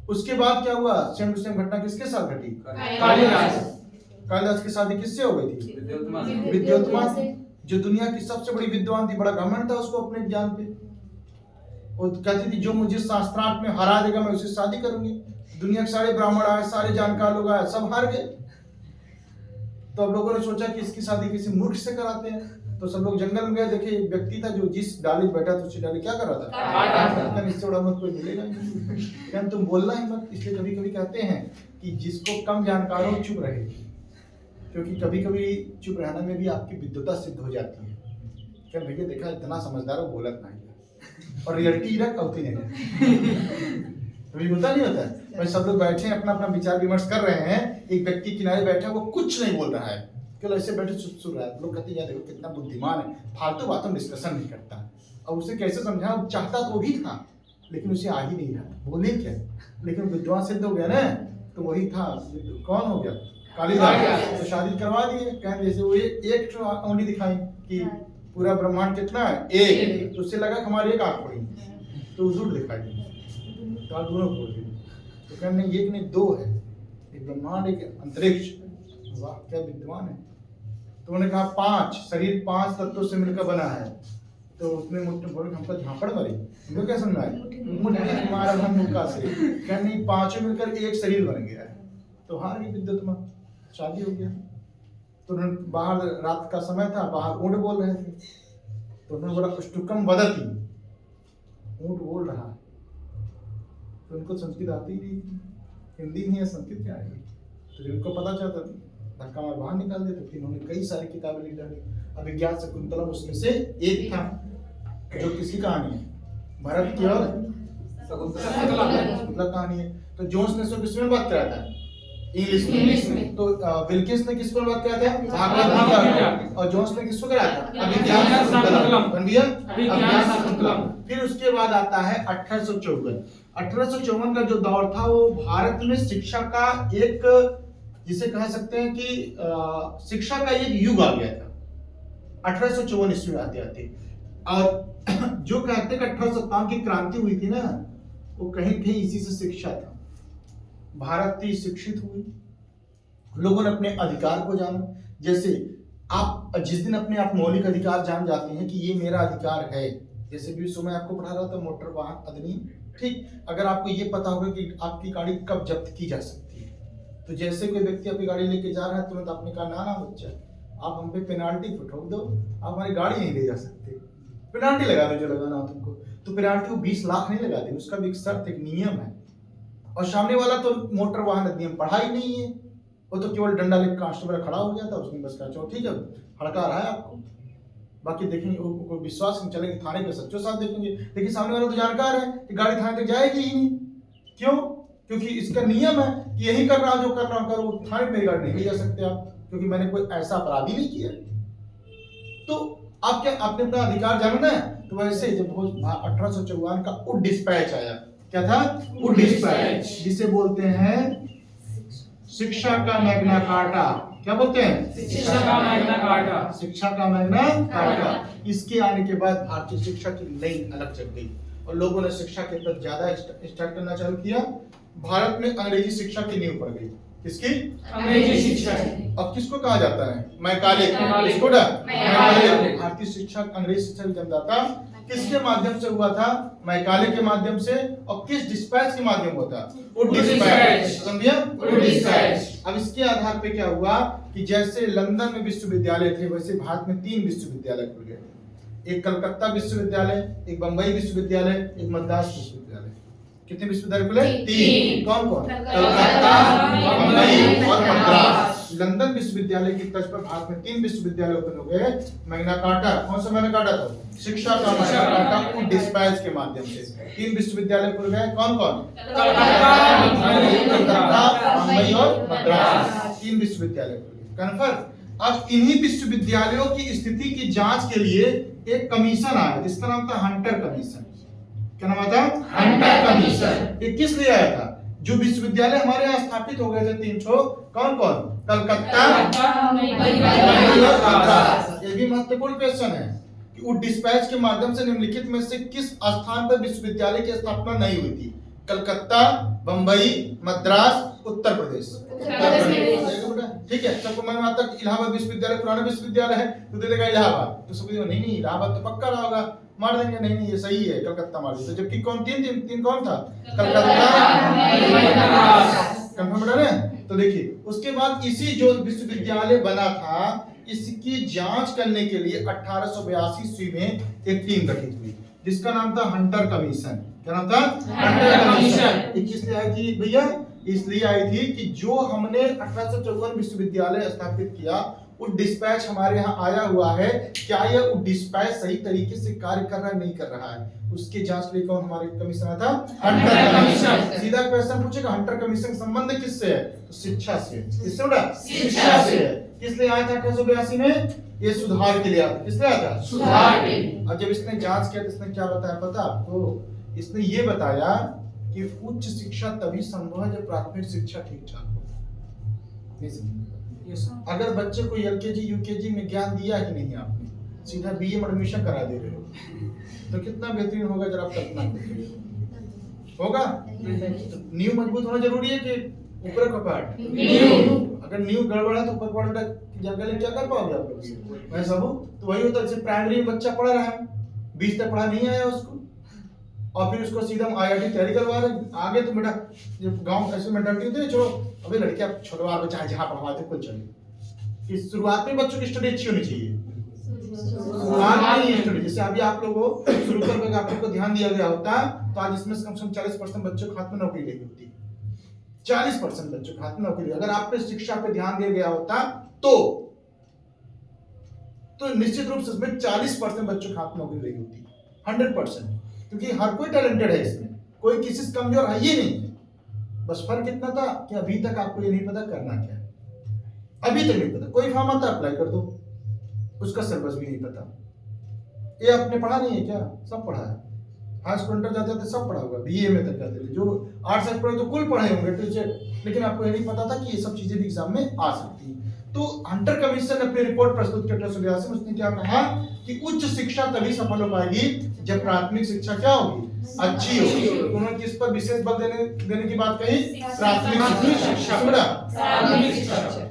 Speaker 1: उसके बाद क्या हुआ? सेम टू सेम घटना किसके साथ घटी? कालिदास की शादी किससे हो गई थी? विद्योत्मा से, जो दुनिया की सबसे बड़ी विद्वान थी। बड़ा घमंड था उसको अपने ज्ञान पे। वो कहती थी जो मुझे शास्त्रार्थ में हरा देगा मैं उससे शादी करूंगी। दुनिया के सारे ब्राह्मण आए, सारे जानकार लोग आए, सब हार गए। तो अब लोगों ने सोचा कि इसकी शादी किसी मूर्ख से कराते हैं। तो सब लोग जंगल में गए, देखे एक व्यक्ति था जो जिस डाली बैठा था उसी डाली क्या कर रहा था? इससे बड़ा मत कोई मिलेगा नहीं। तुम बोलना ही मत। इसलिए कभी कभी कहते हैं कि जिसको कम जानकार हो चुप रहे, क्योंकि कभी कभी चुप रहने में भी आपकी विद्वता सिद्ध हो जाती है। क्या भैया देखा इतना समझदार हो, बोलत नहीं और रियलिटी रख होती नहीं। कभी होता नहीं होता है भाई, सब लोग बैठे हैं अपना अपना विचार विमर्श कर रहे हैं, एक व्यक्ति किनारे बैठा है वो कुछ नहीं बोल रहा है, केवल ऐसे बैठे सुन रहा है। लोग कहते हैं यार देखो कितना बुद्धिमान है, फालतू बातों में डिस्कशन नहीं करता। अब उसे कैसे समझा? चाहता तो भी था लेकिन उसे आ ही नहीं रहा, बोले क्या। लेकिन विद्वान सिद्ध हो गया ना, तो वही था। कौन हो गया? कालिदास। तो शादी करवा दिए। कहें जैसे वो एक उंगली दिखाई कि पूरा ब्रह्मांड कितना है? एक। तो उससे लगा हमारी एक आंख पड़ी, तो दूर दिखाई, तो दोनों खोल दिए। तो कहने एक नहीं दो है, एक ब्रह्मांड एक अंतरिक्ष। वाह क्या विद्वान है। तो उन्होंने कहा 5 शरीर 5 तत्वों से मिलकर बना है। तो उसने मुझे बोले हमको झापड़ मारी, हमको क्या समझा है? मुझे मारा हम मुक्का से। कहने 5 मिलकर एक शरीर बन गया है। तो हार गई विद्युत, शादी हो गया। तो उन्होंने बाहर, रात का समय था, बाहर ऊँट बोल रहे थे। तो उन्होंने बोला पुष्टुकम वदति, ऊँट बोल रहा है। तो उनको संस्कृत आती ही नहीं थी, हिंदी नहीं है, संस्कृत क्या है। तो जब उनको पता चला धक्का मार बाहर निकाल दिया। तो फिर उन्होंने कई सारी किताबें लिख डाली। अभिज्ञान शकुंतलम उसमें से एक था, जो किसकी कहानी है? भरत की और शकुंतला कहानी है। तो जोन्स ने इसको किसमें बात कराया था? इंग्लिश में। तो विल्किंस ने किसको बात कराया था? भागवत गीता। और जोन्स ने किसको कराया था? अभिज्ञान शकुंतलम। फिर उसके बाद आता है 1854। 1854 का जो दौर था वो भारत में शिक्षा का एक, जिसे कह सकते हैं कि शिक्षा का एक युग आ गया था 1854 ईस्वी में आते आते। और जो कहते हैं कि 1857 की क्रांति हुई थी ना, वो कहीं कहीं इसी से शिक्षा था। भारत थी शिक्षित हुई, लोगों ने अपने अधिकार को जाना। जैसे आप जिस दिन अपने आप मौलिक अधिकार जान जाते हैं कि ये मेरा अधिकार है, जैसे भी सुबह आपको पढ़ा रहा था मोटर वाहन अधिनियम, ठीक, अगर आपको ये पता होगा कि आपकी गाड़ी कब जब्त की जा सकती है, तो जैसे कोई व्यक्ति आपकी गाड़ी लेके जा रहा है, तुरंत आपने कहा ना ना बच्चा, आप हम पे पेनाल्टी ठोक दो, आप हमारी गाड़ी नहीं ले जा सकते, पेनाल्टी लगा दो जो लगाना हो तुमको। तो पेनाल्टी वो 20 लाख नहीं लगा देंगे, उसका भी एक शर्त, एक नियम है। और सामने वाला तो मोटर वाहन अधिनियम पढ़ा ही नहीं है, वो तो केवल डंडा लेकर कांस्टेबल खड़ा हो गया था, उसने बस कहा चलो ठीक है हड़का रहा है आपको, बाकी देखेंगे, को विश्वास नहीं चलेंगे, थाने पे सच्चो साथ देखेंगे। लेकिन सामने वाला तो जानकार है कि गाड़ी थाने तक जाएगी ही नहीं। क्यों? क्योंकि इसका नियम है कि यही कर रहा जो कर रहा हूं करो, थाने पे गाड़ी नहीं ले जा सकते आप, क्योंकि मैंने कोई ऐसा अपराध ही नहीं किया। तो आप क्या, आपने अपना अधिकार जानना है। तो वैसे जब 1854 का उड डिस्पैच आया, क्या था? उड डिस्पैच, जिसे बोलते हैं शिक्षा का मैग्ना कार्टा। क्या बोलते हैं?
Speaker 2: शिक्षा का मैग्ना कार्टा।
Speaker 1: शिक्षा का मैग्ना कार्टा। इसके आने के बाद भारतीय शिक्षा की नई अलग चल गई और लोगों ने शिक्षा के प्रति ज्यादा स्टार्ट करना चालू किया। भारत में अंग्रेजी शिक्षा की नींव पड़ गई। किसकी?
Speaker 2: अंग्रेजी शिक्षा।
Speaker 1: अब किसको कहा जाता है? मैकाले।
Speaker 2: मैकाले।
Speaker 1: किसको?
Speaker 2: मैकाले।
Speaker 1: भारतीय शिक्षा, अंग्रेजी शिक्षा की जन्मदाता किसके माध्यम से हुआ था? मैकाले के माध्यम से। और किस डिस्पैच के माध्यम हुआ था? उड डिस्पैच। समझिए?
Speaker 2: उड डिस्पैच।
Speaker 1: अब इसके आधार पे क्या हुआ कि जैसे लंदन में विश्वविद्यालय थे, वैसे भारत में 3 विश्वविद्यालय खुल गए। एक कलकत्ता विश्वविद्यालय, एक बंबई विश्वविद्यालय, एक मद्रास विश्वविद्यालय। कितने विश्वविद्यालय खुले? 3। कौन कौन? कलकत्ता, बंबई और मद्रास। लंदन विश्वविद्यालय की तर्ज पर भारत में 3 विश्वविद्यालय ओपन हो गए। मैग्ना कार्टा, कौन सा मैग्ना कार्टा था? शिक्षा का मैग्ना कार्टा, उड डिस्पैच के माध्यम से 3 विश्वविद्यालय खुल गए। कौन कौन? कलकत्ता, बंबई और मद्रास। 3 विश्वविद्यालय खुल गए। कन्फर्म। अब इन्हीं विश्वविद्यालयों की स्थिति की जांच के लिए एक कमीशन आया जिसका नाम था हंटर कमीशन। क्या नाम था?
Speaker 2: Hunter commission.
Speaker 1: ये किस लिए आया था? जो विश्वविद्यालय हमारे यहाँ स्थापित हो गए थे 3 कौन कौन? कलकत्ता, ये भी महत्वपूर्ण क्वेश्चन है कि उड डिस्पैच के माध्यम से निम्नलिखित में से किस स्थान पर विश्वविद्यालय की स्थापना नहीं हुई थी? कलकत्ता, बंबई, मद्रास, उत्तर प्रदेश। ठीक है, सबको मन में आता है कि इलाहाबाद विश्वविद्यालय पुराना विश्वविद्यालय है तो दे देगा इलाहाबाद, तो सब नहीं नहीं इलाहाबाद तो पक्का रहा होगा, मार देंगे नहीं नहीं ये सही है, कलकत्ता मार देते। जबकि कौन तीन कौन था? कलकत्ता, कंफर्म बता रहे। तो देखिए उसके बाद इसी जो विश्वविद्यालय बना था इसकी जांच करने के लिए 1882 ईस्वी में एक टीम गठित हुई जिसका नाम था हंटर कमीशन। क्या नाम था? Hunter commission. किस लिए आई थी भैया? इसलिए आई थी कि जो हमने 1854 विश्वविद्यालय स्थापित किया, उड डिस्पैच हमारे यहाँ आया हुआ है, क्या यह उड डिस्पैच सही तरीके से कार्य कर रहा है नहीं कर रहा है, उसकी जांच के लिए कौन हमारे कमीशन आया था? Hunter commission. सीधा क्वेश्चन पूछेगा हंटर कमीशन का संबंध किससे है? तो शिक्षा से। किससे बेटा? शिक्षा से है। किस लिए आया था 1882 में? ये सुधार के लिए आया था। किस लिए आया था?
Speaker 2: सुधार के लिए।
Speaker 1: और जब इसने जांच किया तो इसने क्या बताया पता आपको? इसने ये बताया कि उच्च शिक्षा तभी संभव है जब प्राथमिक शिक्षा ठीक ठाक हो। अगर बच्चे को एलकेजी यूकेजी में ज्ञान दिया कि नहीं आपने, सीधा बीए में एडमिशन करा दे रहे हो, तो कितना बेहतरीन होगा जरा आप कल्पना करिए। होगा? तो नींव मजबूत होना जरूरी है कि ऊपर का पार्ट? अगर नींव गड़बड़ है तो ऊपर पार्ट जगह क्या कर पाओगे आप लोग? मैं सब तो वही होता है, जैसे प्राइमरी में बच्चा पढ़ रहा है, 20 तक पढ़ा नहीं आया उसको, और फिर उसको सीधा आईआईटी तैयारी करवा रहे आगे, तो बेटा जब गांव ऐसे मेंटालिटी होती है, छोड़ो अबे लड़कियां छोड़वा बच्चा जहां पढ़वाते कोई चले। इस शुरुआत में बच्चों की स्टडी अच्छी होनी चाहिए, शुरुआत में स्टडी। जैसे अभी आप लोगों को शुरू करके आप लोगों को ध्यान दिया गया होता तो आज इसमें कम से कम 40% बच्चों के हाथ में नौकरी लगी होती। 40% बच्चों के हाथ में नौकरी। अगर आप पे शिक्षा पे ध्यान दिया गया होता तो निश्चित रूप से इसमें 40% बच्चों के हाथ में नौकरी लगी होती, 100%। क्योंकि हर कोई टैलेंटेड है इसमें, कोई किसी से कमजोर है ही नहीं है। बस फर्क इतना था कि अभी तक आपको ये नहीं पता करना क्या है, अभी तक नहीं पता। कोई फॉर्म आता अप्लाई कर दो, उसका सिलेबस भी नहीं पता। ये आपने पढ़ा नहीं है क्या? सब पढ़ा है, हाई स्कूल इंटर जाते थे सब पढ़ा होगा, बीए में तक जाते थे, जो आर्ट्स साइड पढ़े तो कुल पढ़े होंगे टीचर, लेकिन आपको ये नहीं पता था कि ये सब चीजें भी एग्जाम में आ सकती हैं। तो हंटर कमीशन ने अपनी रिपोर्ट प्रस्तुत की 1882 में, उसने क्या कहा कि उच्च शिक्षा तभी सफल हो पाएगी जब प्राथमिक शिक्षा क्या होगी, अच्छी होगी। उन्होंने किस पर विशेष बल देने की बात कही, प्राथमिक शिक्षा पर,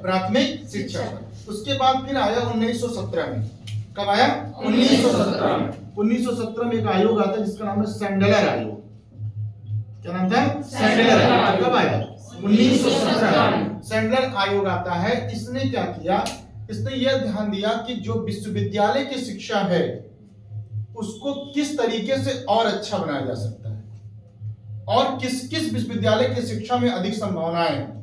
Speaker 1: प्राथमिक शिक्षा पर। उसके बाद फिर आया 1917 में, कब आया 1917 में। 1917 में एक आयोग आता है जिसका नाम है सैंडलर आयोग। क्या नाम था, सैंडलर आयोग। कब आया, 1917 में सैंडलर आयोग आता है। इसने क्या किया, इसने यह ध्यान दिया कि जो विश्वविद्यालय की शिक्षा है उसको किस तरीके से और अच्छा बनाया जा सकता है और किस किस विश्वविद्यालय की शिक्षा में अधिक संभावनाएं हैं।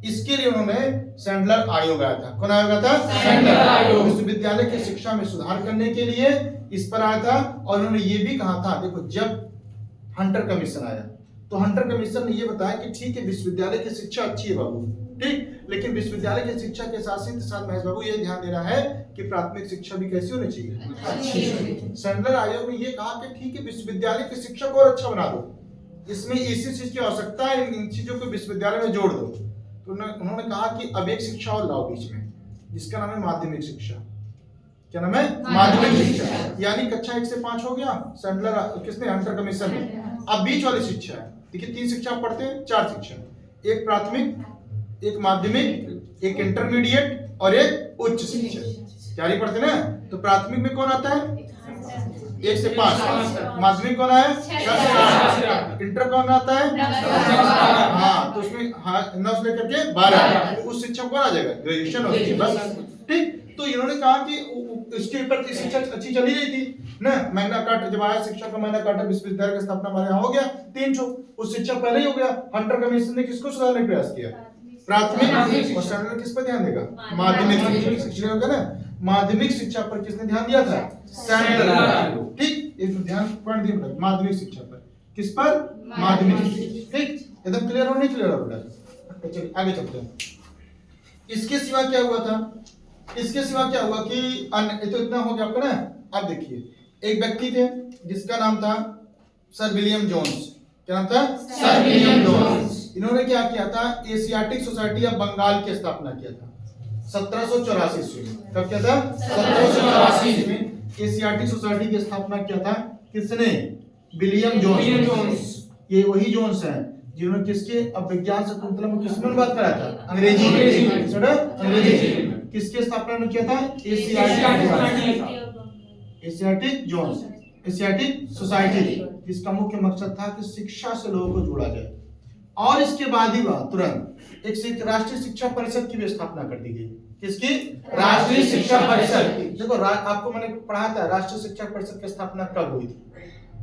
Speaker 1: इसके लिए उन्होंने सैंडलर आयोग आया था। कौन आयोग था, सैंडलर आयोग। विश्वविद्यालय की शिक्षा में सुधार करने के लिए इस पर आया था। और उन्होंने ये भी कहा था, देखो जब हंटर कमीशन आया तो हंटर कमीशन ने ये बताया कि ठीक है विश्वविद्यालय की शिक्षा अच्छी है बाबू, ठीक, लेकिन विश्वविद्यालय की शिक्षा के साथ महेश बाबू ये ध्यान देना है कि प्राथमिक शिक्षा भी कैसी होनी चाहिए, अच्छी। सैंडलर आयोग ने ये कहा कि ठीक है विश्वविद्यालय की शिक्षा को और अच्छा बना दो, इसमें इसी चीज की आवश्यकता है, इन चीजों को विश्वविद्यालय में जोड़ दो। तो उन्होंने कहा कि अब एक शिक्षा और लाओ बीच में, जिसका नाम है माध्यमिक शिक्षा। क्या नाम है, माध्यमिक शिक्षा। यानी कक्षा 1 से 5 हो गया, सैंडलर किसने, हंटर कमीशन ने। अब बीच वाली शिक्षा है, देखिए 3 शिक्षा पढ़ते हैं, 4 शिक्षा, एक प्राथमिक, एक माध्यमिक, एक इंटरमीडिएट और एक उच्च शिक्षा। 4 ही पढ़ते ना। तो प्राथमिक में कौन आता है, 1 से 5, माध्यमिक कौन है, 6 से 8, इंटर कौन आता है, हाँ, तो उसमें 9 से लेकर के 12, उस शिक्षा कौन आ जाएगा, ग्रेजुएशन होती है बस, ठीक। तो इन्होंने कहा कि इसके ऊपर की शिक्षा अच्छी चली रही थी ना। मैग्ना कार्टा जब आया, शिक्षा का मैग्ना कार्टा विश्वविद्यालय की स्थापना हमारे यहाँ हो गया 300, उस शिक्षा पहले ही हो गया। हंटर कमीशन ने किसको सुधारने का प्रयास किया, प्राथमिक। और सैंडलर किस पर ध्यान देगा, माध्यमिक शिक्षा होगा ना। माध्यमिक शिक्षा पर किसने ध्यान दिया था, सैंडलर, ठीक। एक ध्यान पॉइंट दिया, माध्यमिक शिक्षा पर, किस पर, माध्यमिक, ठीक। एकदम क्लियर हो, नहीं क्लियर हो बेटा, चलिए आगे चलते हैं। इसके सिवा क्या हुआ था, इसके सिवा क्या हुआ कि तो इतना हो गया आपका ना। अब देखिए एक व्यक्ति थे जिसका नाम था सर विलियम जोन्स। क्या नाम था, सर विलियम जोन्स। इन्होंने क्या किया था, एशियाटिक सोसाइटी ऑफ बंगाल की स्थापना किया था 1784 ईस्वी में। कब किया था, 1784 में एशियाटिक सोसाइटी की स्थापना किया था। किसने, विलियम जोन्स। ये वही जोन्स हैं जिन्होंने किसके, अब विज्ञान शकुंतला में किसमें बात कराया था, अंग्रेजी में, अंग्रेजी। किसके स्थापना में किया था, एशियाटिक जोन्स, एशियाटिक सोसाइटी, जिसका मुख्य मकसद था कि शिक्षा से लोगों को जोड़ा जाए। और इसके बाद ही तुरंत एक राष्ट्रीय शिक्षा परिषद की भी स्थापना कर दी गई। किसकी, राष्ट्रीय शिक्षा परिषद। देखो आपको मैंने पढ़ा था राष्ट्रीय शिक्षा परिषद की स्थापना कब हुई थी,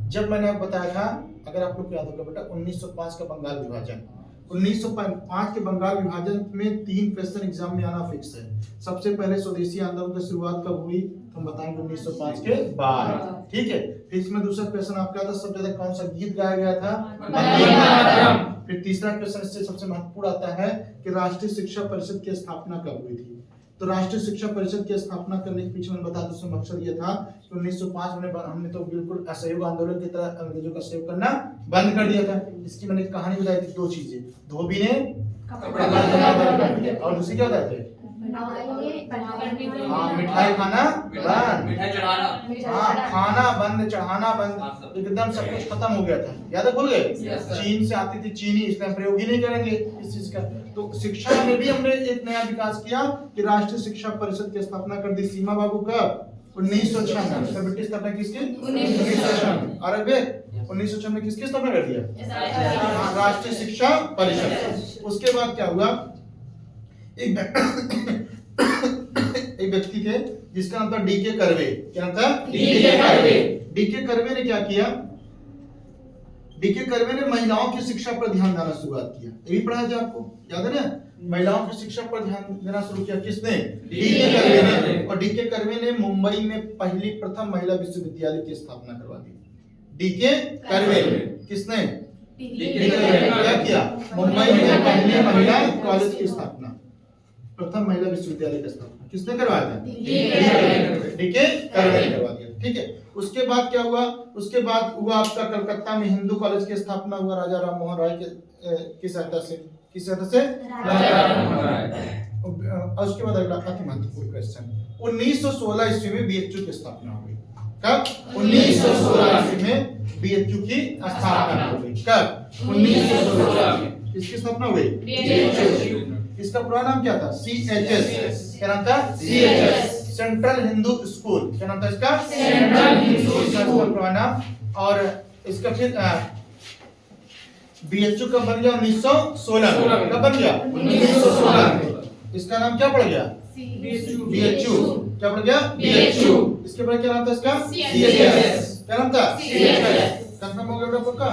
Speaker 1: जब मैंने बताया था, अगर आप लोग को याद होगा बेटा, 1905 का बंगाल विभाजन। 1905 के बंगाल विभाजन में 3 क्वेश्चन एग्जाम में आना फिक्स है। सबसे पहले स्वदेशी आंदोलन की शुरुआत कब हुई, हम बताएंगे 1905 के बाद, ठीक है। फिर इसमें दूसरा क्वेश्चन आपका था, सबसे ज्यादा कौन सा गीत गाया गया था, फिर तीसरा क्वेश्चन इससे सबसे महत्वपूर्ण आता है कि राष्ट्रीय शिक्षा परिषद की स्थापना कब हुई थी। तो राष्ट्रीय शिक्षा परिषद की स्थापना करने के पीछे मैंने बता दूं, उसका मकसद ये था कि 1905 में हमने तो बिल्कुल असहयोग आंदोलन की तरह अंग्रेजों का सहयोग करना बंद कर दिया था। इसकी मैंने कहानी बताई थी, 2 चीजें, धोबी ने कपड़ा बंद किया और दूसरी क्या बताए थे, मिठाई खाना बंद,
Speaker 2: मिठाई चढ़ाना,
Speaker 1: खाना बंद, चढ़ाना बंद, एकदम सब कुछ खत्म हो गया था। याद है, भूल गए, चीन से आती थी चीनी, इसलिए प्रयोग ही नहीं करेंगे इस चीज का। तो शिक्षा में भी हमने एक नया विकास किया कि राष्ट्रीय शिक्षा परिषद की स्थापना कर दी। सीमा बाबू का 1996 ब्रिटिश स्थापना किसकी, 1996। और अबे 1996 में किसकी स्थापना कर दिया, राष्ट्रीय शिक्षा परिषद। उसके बाद क्या हुआ, एक व्यक्ति थे जिसका नाम था डीके कर्वे। क्या नाम था, डीके कर्वे। डीके कर्वे ने क्या किया, डीके कर्वे ने महिलाओं की शिक्षा पर ध्यान देना शुरुआत किया। ये भी पढ़ा था आपको, याद है ना, महिलाओं की शिक्षा पर ध्यान देना शुरू किया किसने, डीके कर्वे ने। और डीके कर्वे ने मुंबई में प्रथम महिला विश्वविद्यालय की स्थापना करवा दी। डीके कर्वे, किसने, क्या किया, मुंबई में पहली महिला कॉलेज की स्थापना, प्रथम महिला विश्वविद्यालय की स्थापना किसने करवाया था, डीके कर्वे ने करवा दिया, ठीक है। उसके बाद क्या हुआ, उसके बाद हुआ आपका कलकत्ता में हिंदू कॉलेज की स्थापना हुआ राजा राम मोहन राय की सहायता से, किस सहायता से,
Speaker 2: राजा राम मोहन राय।
Speaker 1: और उसके बाद अगला अति महत्वपूर्ण क्वेश्चन, 1916 ईस्वी में बीएचयू की स्थापना हो गई। कब? 1916 ईस्वी में बीएचयू की स्थापना हो गई। कब? 1916 में। किसकी स्थापना हो गई?
Speaker 2: बीएचयू।
Speaker 1: इसका पूरा नाम क्या था? सीएचएस। क्या नाम था?
Speaker 2: CHS,
Speaker 1: central Hindu school. क्या नाम था इसका?
Speaker 2: Central Hindu school.
Speaker 1: पूरा नाम। और इसका फिर बीएचयू कब बन गया? 1916 में। कब बन गया? 1916 में। इसका नाम क्या पड़ गया? बीएचयू। क्या पड़ गया?
Speaker 2: बीएचयू।
Speaker 1: इसके बाद क्या नाम था इसका?
Speaker 2: सीएचएस।
Speaker 1: क्या नाम था?
Speaker 2: सीएचएस।
Speaker 1: कंफर्म हो गया बेटा पक्का?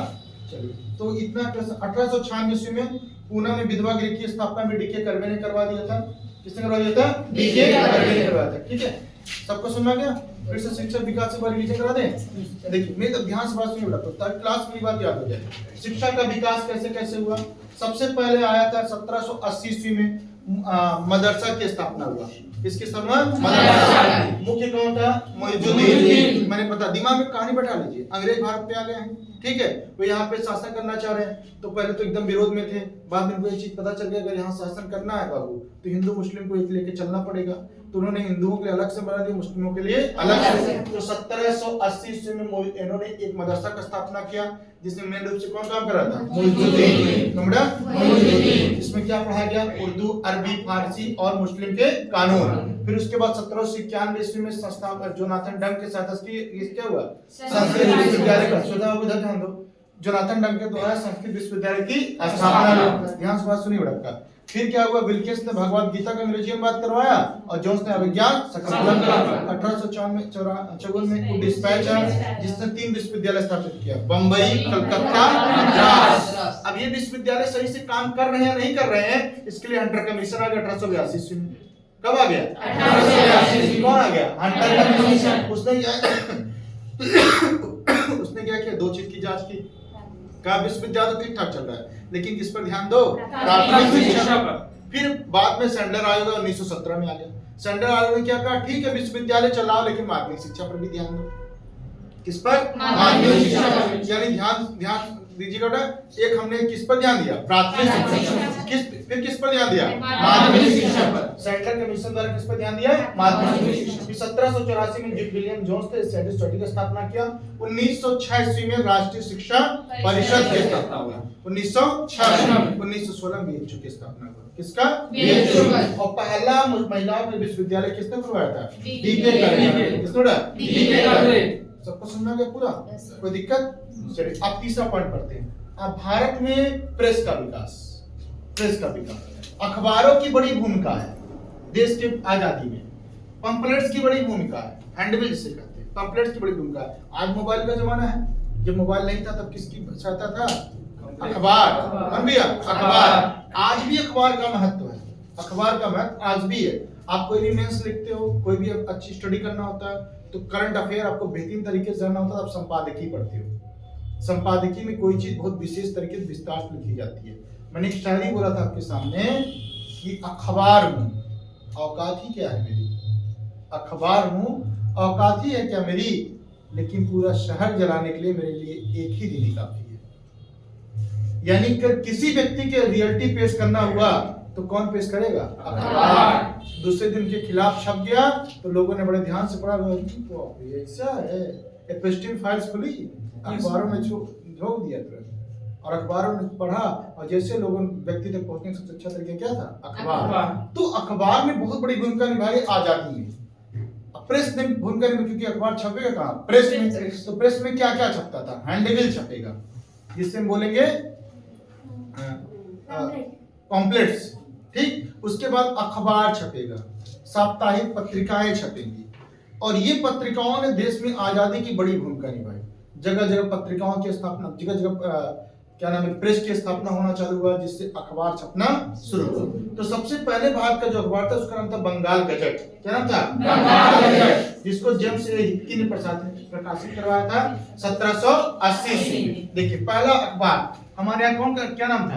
Speaker 1: चलिए, तो इतना 1896 ईस्वी में पूना में विधवा गृह की स्थापना में डीके कर्वे ने करवा दिया था। किसने करवा दिया था? डीके कर्वे ने करवाया था। ठीक है, सबको समझ गया? फिर से शिक्षा विकास से बारे में करा दें। देखिए मेरे तो ध्यान से बात सुनिए बेटा, ताकि क्लास में बात याद हो जाए। शिक्षा का विकास कैसे कैसे हुआ? सबसे पहले आया था 1780 ईस्वी में मदरसा की स्थापना हुआ। किसकी स्थापना? मदरसा। मुख्य कौन था? मोइनुद्दीन। मैंने पता, दिमाग में कहानी बैठा लीजिए। अंग्रेज भारत पे आ गए हैं, ठीक है, वो यहाँ पे शासन करना चाह रहे हैं। तो पहले तो एकदम विरोध में थे, बाद में कोई चीज पता चल गया अगर यहाँ शासन करना है बाबू तो हिंदू मुस्लिम को एक लेके चलना पड़ेगा। तो उन्होंने हिंदुओं के लिए अलग से बना दिया, मुस्लिमों के लिए अलग से। तो 1780 ईस्वी में इन्होंने एक मदरसा का स्थापना किया जिसमें मेन रूप से कौन काम कर रहा था? मोइनुद्दीन। इसमें क्या पढ़ाया गया? उर्दू, अरबी, फारसी और मुस्लिम के कानून। फिर उसके बाद 1791 ईस्वी में संस्था जोनाथन डंक के साथ क्या हुआ? संस्कृत विश्वविद्यालय का ध्यान दो, जोनाथन डंक के द्वारा संस्कृत विश्वविद्यालय की स्थापना। ध्यान से बात सुनिए बेटा। फिर क्या हुआ? विल्किंस ने भगवद गीता का म्यूजियम बात करवाया और जोन्स ने अभिज्ञान संकलन। 1854 में डिस्पैच जिसने 3 विश्वविद्यालय स्थापित किया, बंबई, कलकत्ता, मद्रास। अब ये विश्वविद्यालय सही से काम कर रहे हैं या नहीं कर रहे हैं, इसके लिए हंटर कमीशन आ गया 1882 ईस्वी में। कब आ गया? 1882। कौन आ गया? Hunter commission. उसने क्या किया? 2 चीज की जांच की। का विश्वविद्यालय ठीक ठाक चल रहा है, लेकिन किस पर ध्यान दो? प्राथमिक शिक्षा पर। फिर बाद में सैंडर आयोग 1917 में आ गया। सैंडर आयोग ने क्या कहा? ठीक है विश्वविद्यालय चलाओ लेकिन माध्यमिक शिक्षा पर भी ध्यान दो। किस पर? माध्यमिक शिक्षा पर। यानी ध्यान दीजिएगा बेटा। एक हमने किस पर ध्यान दिया? प्राथमिक शिक्षा। फिर किस पर ध्यान दिया? माध्यमिक शिक्षा पर। सेंट्रल कमीशन द्वारा किस पर ध्यान दिया? माध्यमिक शिक्षा। फिर 1784 में विलियम जोन्स ने स्टडी की स्थापना किया। 1906 ईस्वी में राष्ट्रीय शिक्षा परिषद की स्थापना हुई। 1906 1916 में बीएचयू की स्थापना हुई। किसका? बीएचयू। और पहला महिलाओं के विश्वविद्यालय किसने खुलवाया था? डीके कर्वे। किसने? डीके कर्वे। सबको समझ गया पूरा? कोई दिक्कत? चलिए अब तीसरा पॉइंट पढ़ते हैं। अब भारत में प्रेस का विकास। प्रेस का विकास, अखबारों की बड़ी भूमिका है देश के आजादी में। पंपलेट्स की बड़ी भूमिका है, हैंडबिल जिसे कहते हैं, पंपलेट्स की बड़ी भूमिका है। आज मोबाइल का जमाना है, जब मोबाइल नहीं था तब किसकी सहायता था? अखबार। कौन भैया? अखबार। आज भी अखबार का महत्व है, अखबार का महत्व आज भी है। आप कोई भी मेंस लिखते हो, कोई भी अच्छी स्टडी करना होता है तो करंट अफेयर आपको बेहतरीन तरीके से जानना होता है, आप संपादकीय पढ़ते हो। संपादकीय में कोई चीज बहुत विशेष तरीके से विस्तार से लिखी जाती है। मैंने एक शायरी बोला था आपके सामने कि अखबार हूं औकात ही क्या है मेरी, अखबार हूं औकात ही है क्या मेरी, लेकिन पूरा शहर जलाने के लिए मेरे लिए एक ही दिन ही काफी है। यानी कि किसी व्यक्ति के रियलिटी पेश करना हुआ तो कौन पेश करेगा? अखबार। दूसरे दिन के खिलाफ छप गया तो लोगों ने बड़े ध्यान से पढ़ा, तो ऐसा है, एपिस्टल फाइल्स खुली, अखबारों में झोंक दिया तुरंत और अखबारों ने पढ़ा और जैसे लोगों व्यक्ति तक पहुंचने का सबसे अच्छा तरीका क्या था? अखबार। तो अखबार ने बहुत बड़ी भूमिका निभाई आजादी में। प्रेस ने भूमिका निभाई, क्योंकि अखबार छपेगा कहाँ? प्रेस में। तो प्रेस में क्या क्या छपता था? हैंडबिल छपेगा, जिससे हम बोलेंगे पॉम्पलेट्स, ठीक। उसके बाद अखबार छपेगा, साप्ताहिक पत्रिकाएं छपेंगी, और ये पत्रिकाओं ने देश में आजादी की बड़ी भूमिका निभाई। जगह जगह पत्रिकाओं की स्थापना, जगह जगह क्या नाम है, प्रेस की स्थापना होना चालू हुआ, जिससे अखबार छपना शुरू हुआ। तो सबसे पहले भारत का जो अखबार था उसका नाम था बंगाल गजट। क्या नाम था? बंगाल गजट, जिसको जेम्स हिक्की ने प्रकाशित करवाया था 1780 ईस्वी। देखिए पहला अखबार हमारे यहाँ कौन का क्या नाम था?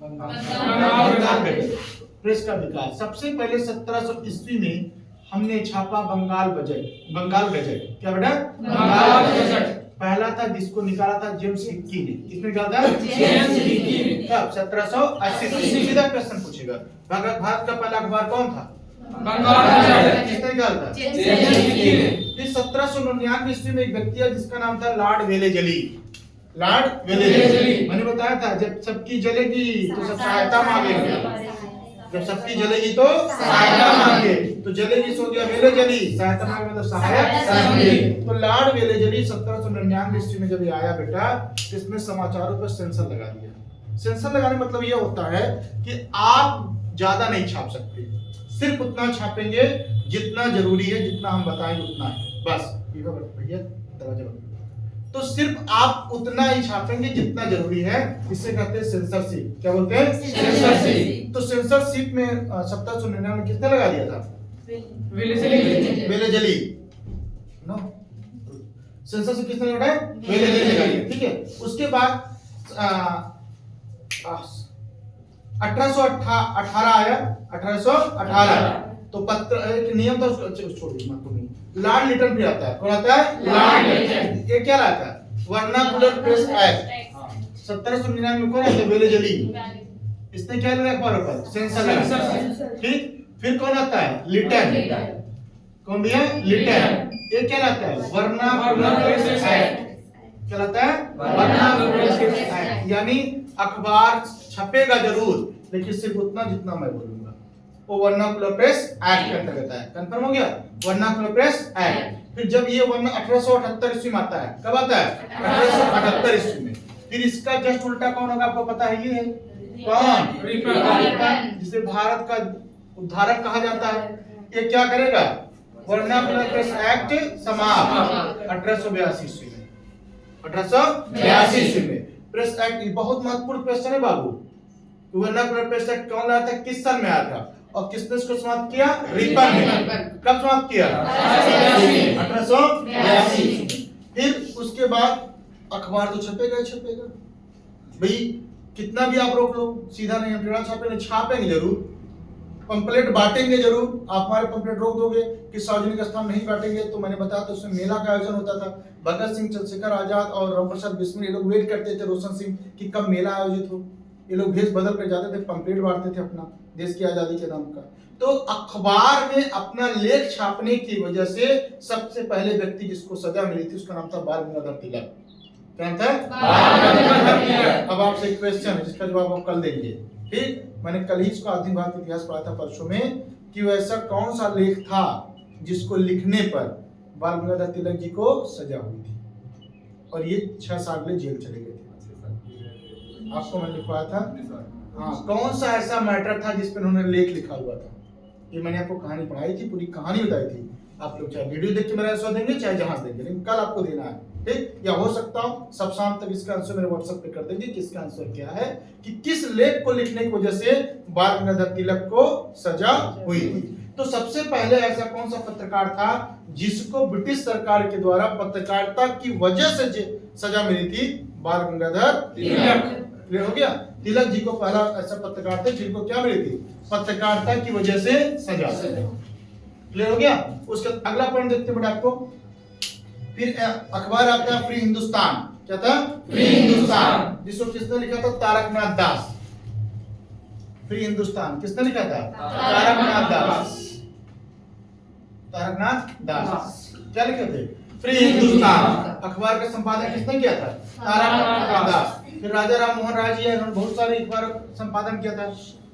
Speaker 1: बंगाल गजट। प्रेस का विकास सबसे पहले 1700 ईस्वी में हमने छापा बंगाल बजट। बंगाल गजट क्या बेटा?
Speaker 2: बंगाल गजट।
Speaker 1: पहला था जिसको निकाला था जेम्स हिक्की ने। किसने निकाला था?
Speaker 2: जेम्स हिक्की ने।
Speaker 1: कब? 1780। सीधा क्वेश्चन पूछेगा, भारत का पहला अखबार कौन था?
Speaker 2: बंगाल गजट।
Speaker 1: किसने निकाला था?
Speaker 2: जेम्स हिक्की ने।
Speaker 1: फिर 1799 ईस्वी में एक व्यक्ति है जिसका नाम था लॉर्ड वेलेजली। Lord Wellesley. मैंने बताया था जब सबकी जलेगी तो सब सहायता मांगेंगे। जब सबकी जलेगी तो सहायता मांगे, तो जलेगी सो गया वेलेजली, सहायता मांगे मतलब सहायक समझे। तो लॉर्ड वेलेजली 1799 ईस्वी में जब ये आया बेटा, इसने समाचारों पर सेंसर लगा दिया। सेंसर लगाने मतलब ये होता है कि आप ज्यादा नहीं छाप सकते, सिर्फ उतना छापेंगे जितना जरूरी है, जितना हम बताएंगे उतना है बस। भैया दरवाजा बंद। तो सिर्फ आप उतना ही छापेंगे जितना जरूरी है, इसे कहते हैं सेंसरशिप। क्या बोलते हैं?
Speaker 2: सेंसरशिप।
Speaker 1: तो सेंसरशिप में 1799 में किसने लगा दिया था?
Speaker 2: वेलेजली।
Speaker 1: वेलेजली। नो, सेंसरशिप किसने लगाया? वेलेजली लगा दिया। ठीक है। उसके बाद 1818 आया। 1818 तो पत्र एक नियम था उसको छोड़िए मत नहीं। लॉर्ड लिटन भी आता है। कौन आता है?
Speaker 2: लॉर्ड लिटन।
Speaker 1: ये क्या लाता है? Vernacular press act. 1799 में कौन आता है? वेलेजली। इसने क्या लगाया अखबारों पर? सेंसर लगाया। ठीक। फिर कौन आता है? लिटन। कौन भैया? लिटन। ये क्या लाता है? Vernacular press act. क्या लाता है? Vernacular press act. यानी अखबार छपेगा जरूर लेकिन सिर्फ उतना जितना मैं बोलूंगा। वो वर्नाकुलर प्रेस एक्ट के अंतर्गत है। कंफर्म हो गया? Vernacular press act. फिर जब ये 1878 ईस्वी में आता है। कब आता है? 1878 ईस्वी में। फिर इसका जस्ट उल्टा कौन होगा आपको पता है? ये है कौन? रिपन, जिसे भारत का उद्धारक कहा जाता है। ये क्या करेगा? वर्नाकुलर प्रेस एक्ट समाप्त 1882 ईस्वी में। 1882 ईस्वी में प्रेस एक्ट। बहुत महत्वपूर्ण क्वेश्चन है बाबू। वर्नाकुलर प्रेस एक्ट कौन लाया था? किस साल में आया था? और किसने इसको समाप्त किया? रिपन ने। कब समाप्त किया? 1882। फिर उसके बाद अखबार तो छपेगा ही छपेगा भाई, कितना भी आप रोक लो, सीधा नहीं हम टेढ़ा छापेंगे, छापेंगे जरूर, पंपलेट बांटेंगे जरूर। आप हमारे पंपलेट रोक दोगे कि सार्वजनिक स्थान नहीं बांटेंगे, तो मैंने बताया तो उसमें मेला का आयोजन होता था। भगत सिंह, चंद्रशेखर आजाद और रामप्रसाद बिस्मिल ये लोग वेट करते थे, रोशन सिंह, कि कब मेला आयोजित हो। ये लोग भेष बदल कर जाते थे, पंपलेट बांटते थे अपना देश की आजादी के नाम का। तो अखबार में अपना लेख छापने की वजह से सबसे पहले व्यक्ति जिसको सजा मिली थी उसका नाम था बाल गंगाधर तिलक। क्या नाम था? अब आपसे एक क्वेश्चन है जिसका जवाब आप कल देंगे। ठीक, मैंने कल ही इसको आधुनिक भारत इतिहास पढ़ा था परसों में, कि वैसा कौन सा लेख था जिसको लिखने पर बाल गंगाधर तिलक जी को सजा हुई थी और ये 6 साल के जेल चले गए थे। आपको मैंने लिखवाया था। हाँ, कौन सा ऐसा मैटर था जिस पर उन्होंने लेख लिखा हुआ था? ये मैंने आपको कहानी पढ़ाई थी, पूरी कहानी बताई थी। आप लोग चाहे वीडियो देख के मेरा आंसर देंगे चाहे जहां से देंगे, लेकिन कल आपको देना है। ठीक, या हो सकता हूं सब शाम तक इसका आंसर मेरे व्हाट्सएप पे कर देंगे कि इसका आंसर क्या है, कि किस लेख को लिखने की वजह से बाल गंगाधर तिलक को सजा हुई थी। तो सबसे पहले ऐसा कौन सा पत्रकार था जिसको ब्रिटिश सरकार के द्वारा पत्रकारिता की वजह से सजा मिली थी? बाल गंगाधर तिलक। क्लियर हो गया? तिलक जी को पहला ऐसा पत्रकार थे जिनको क्या मिली थी? पत्रकारिता की वजह से सजा। क्लियर हो गया? उसका अगला पॉइंट देखते हैं आपको। फिर अखबार आता है फ्री हिंदुस्तान। क्या था? फ्री हिंदुस्तान, जिसको किसने लिखा था? तारकनाथ दास। फ्री हिंदुस्तान किसने लिखा था? तारकनाथ दास। तारकनाथ दास क्या लिखे थे? फ्री हिंदुस्तान। अखबार का संपादन किसने किया था? तारकनाथ दास। फिर राजा राम मोहन राय जी ने बहुत सारे अखबार संपादन किया था,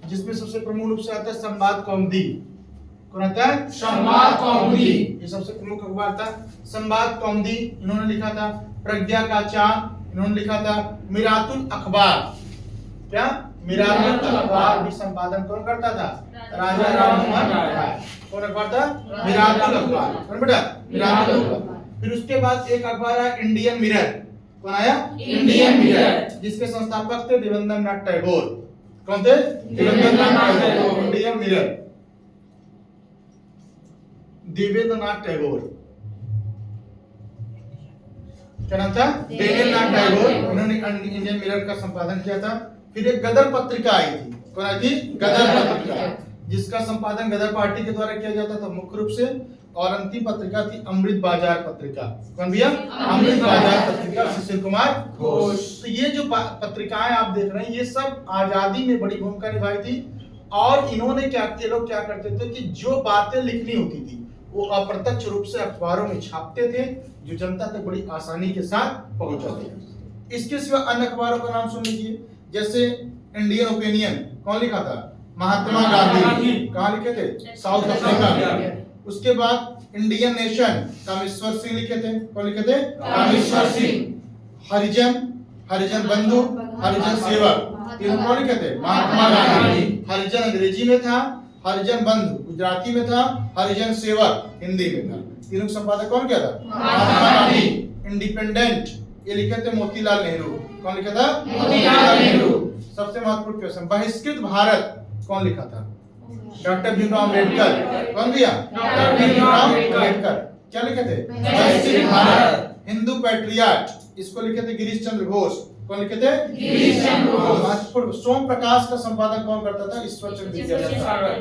Speaker 1: जिसमें सबसे प्रमुख रूप से आता है संवाद कौमुदी। कौन आता है? संवाद कौमुदी। ये सबसे प्रमुख अखबार था संवाद कौमुदी, इन्होंने लिखा था। प्रज्ञा का चांद इन्होंने लिखा था। मिरातुल अखबार, क्या? मिरातुल अखबार भी संपादन कौन करता था? राजा राम मोहन राय। कौन अखबार था? मिरातुल अखबार। कौन बेटा? मिरातुल अखबार। फिर उसके बाद एक अखबार है इंडियन मिरर। कौन आया? इंडियन मिरर, जिसके संस्थापक थे देवेंद्रनाथ टैगोर। कौन थे? देवेंद्रनाथ टैगोर। Indian Mirror, Devendranath Tagore. क्या नाम था? देवेंद्रनाथ टैगोर। उन्होंने इंडियन मिरर का संपादन किया था। फिर एक गदर पत्रिका आई थी। कौन आई थी? गदर पत्रिका। जिसका संपादन गदर पार्टी के द्वारा किया जाता था मुख्य रूप से। और अंतिम पत्रिका थी अमृत बाजार पत्रिका। कौन भैया? अमृत बाजार पत्रिका, शिशिर कुमार घोष। तो ये जो पत्रिकाएं आप देख रहे हैं ये सब आजादी में बड़ी भूमिका निभाई थी। और इन्होंने ये लोग क्या करते थे कि जो बातें लिखनी होती थी वो अप्रत्यक्ष रूप से अखबारों में छापते थे, जो जनता तक बड़ी आसानी के साथ पहुंचाते थे। इसके सिवा अन्य अखबारों का नाम सुन लीजिए, जैसे इंडियन ओपिनियन कौन लिखा था? महात्मा गांधी। कहाँ लिखे थे? South Africa. उसके बाद इंडियन नेशन कामेश्वर सिंह लिखे थे। कौन लिखे थे? कामेश्वर सिंह। हरिजन बंधु, हरिजन सेवक, ये कौन लिखे थे? महात्मा गांधी। हरिजन अंग्रेजी में था, हरिजन बंधु गुजराती में था, हरिजन सेवक हिंदी में था। तीनों संपादक कौन किया था? महात्मा गांधी। इंडिपेंडेंट ये लिखे थे मोतीलाल नेहरू। कौन लिखा था? मोतीलाल नेहरू। सबसे महत्वपूर्ण क्वेश्चन, बहिष्कृत भारत कौन लिखा था? डॉक्टर भीमराव अम्बेडकर। कौन भैया? डॉक्टर भीमराव अम्बेडकर। क्या लिखे थे? बहिष्कृत भारत। हिंदू पैट्रियट इसको लिखे थे गिरीश चंद्र घोष। कौन लिखे थे? गिरीश चंद्र घोष। महत्वपूर्ण, सोम प्रकाश का संपादन कौन करता था? ईश्वरचंद्र विद्यासागर।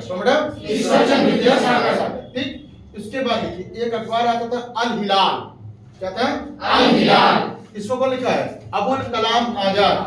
Speaker 1: ईश्वरचंद्र विद्यासागर। ठीक। इसके बाद देखिए एक अखबार आता था अल हिलाल। क्या था? अल हिलाल। इसको कौन लिखा है? अबुल कलाम आजाद।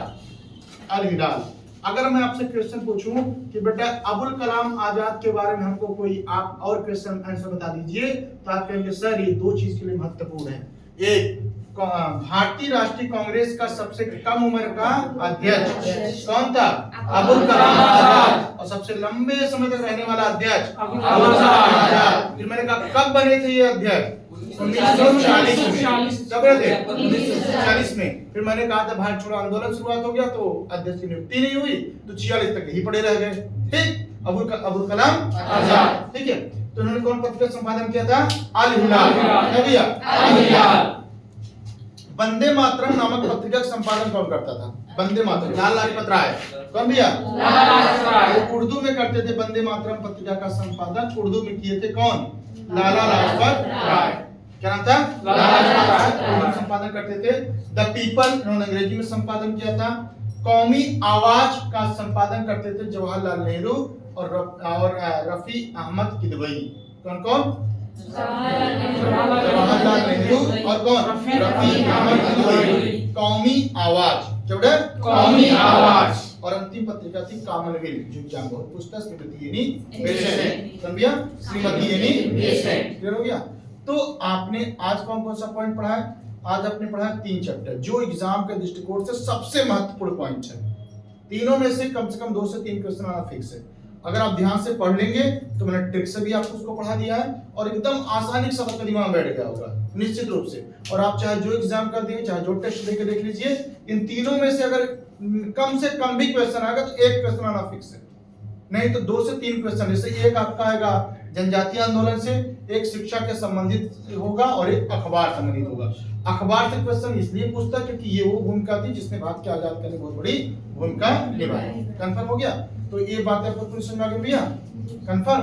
Speaker 1: अल हिलाल। अगर मैं आपसे क्वेश्चन पूछूं कि बेटा अबुल कलाम आजाद के बारे में हमको कोई आप और क्वेश्चन आंसर बता दीजिए, तो आप कहेंगे सर ये दो चीज के लिए महत्वपूर्ण है। एक, भारतीय राष्ट्रीय कांग्रेस का सबसे कम उम्र का अध्यक्ष कौन था? अबुल कलाम आजाद। और सबसे लंबे समय तक रहने वाला अध्यक्ष अबुल कलाम आजाद। फिर मैंने कहा कब बने थे ये अध्यक्ष? 1940 जब थे 1940 में। फिर मैंने कहा था भारत छोड़ो आंदोलन शुरुआत हो गया तो अध्यक्ष की नियुक्ति नहीं हुई, तो 46 तक ही पड़े रह गए। ठीक। अबुल कलाम आजाद। ठीक है। तो उन्होंने कौन पत्रिका संपादन किया था? अल हिलाल। क्या भैया? अल हिलाल। वंदे मातरम नामक पत्रिका का संपादन कौन करता था? वंदे मातरम, लाला लाजपत राय। कौन भैया? लाला लाजपत राय। वो उर्दू में करते थे वंदे मातरम पत्रिका का संपादन उर्दू में किए थे कौन? लाला लाजपत राय। क्या नाम था? लाला लाजपत राय। संपादन करते थे। द पीपल इन्होंने अंग्रेजी में संपादन किया था। कौमी आवाज का संपादन करते थे जवाहरलाल नेहरू और रफी अहमद किदवई। कौन कौन? जवाहरलाल नेहरू और कौन? रफी अहमद किदवई। कौमी आवाज। क्या बेटा? कौमी आवाज। और अंतिम पत्रिका थी कॉमनवेल्थ, जो एग्जाम बहुत पूछता है, श्रीमती एनी बेसेंट। समझिया? Shrimati Annie Besant. क्लियर हो गया? तो आपने आज कौन कौन सा पॉइंट पढ़ा है? आज आपने पढ़ा 3 चैप्टर जो एग्जाम के दृष्टिकोण से सबसे महत्वपूर्ण पॉइंट है। तीनों में से कम 2 से 3 क्वेश्चन आना फिक्स है। अगर आप ध्यान से पढ़ लेंगे तो मैंने ट्रिक से भी आपको उसको पढ़ा दिया है और एकदम आसानी से आपका दिमाग में बैठ गया होगा निश्चित रूप से। और आप चाहे जो एग्जाम कर दिए, चाहे जो टेस्ट देके देख लीजिए, इन तीनों में से अगर कम से कम भी क्वेश्चन आएगा तो एक क्वेश्चन आना फिक्स है, नहीं तो 2 से 3 क्वेश्चन। जैसे एक आपका आएगा जनजातीय आंदोलन से, एक शिक्षा के संबंधित होगा और एक अखबार संबंधित होगा। अखबार से क्वेश्चन इसलिए पूछता है क्योंकि ये वो भूमिका थी जिसने भारत के आजाद करने में बहुत बड़ी भूमिका निभाई। कंफर्म हो गया? तो ये बातें आपको समझ में आ गई भैया? कंफर्म?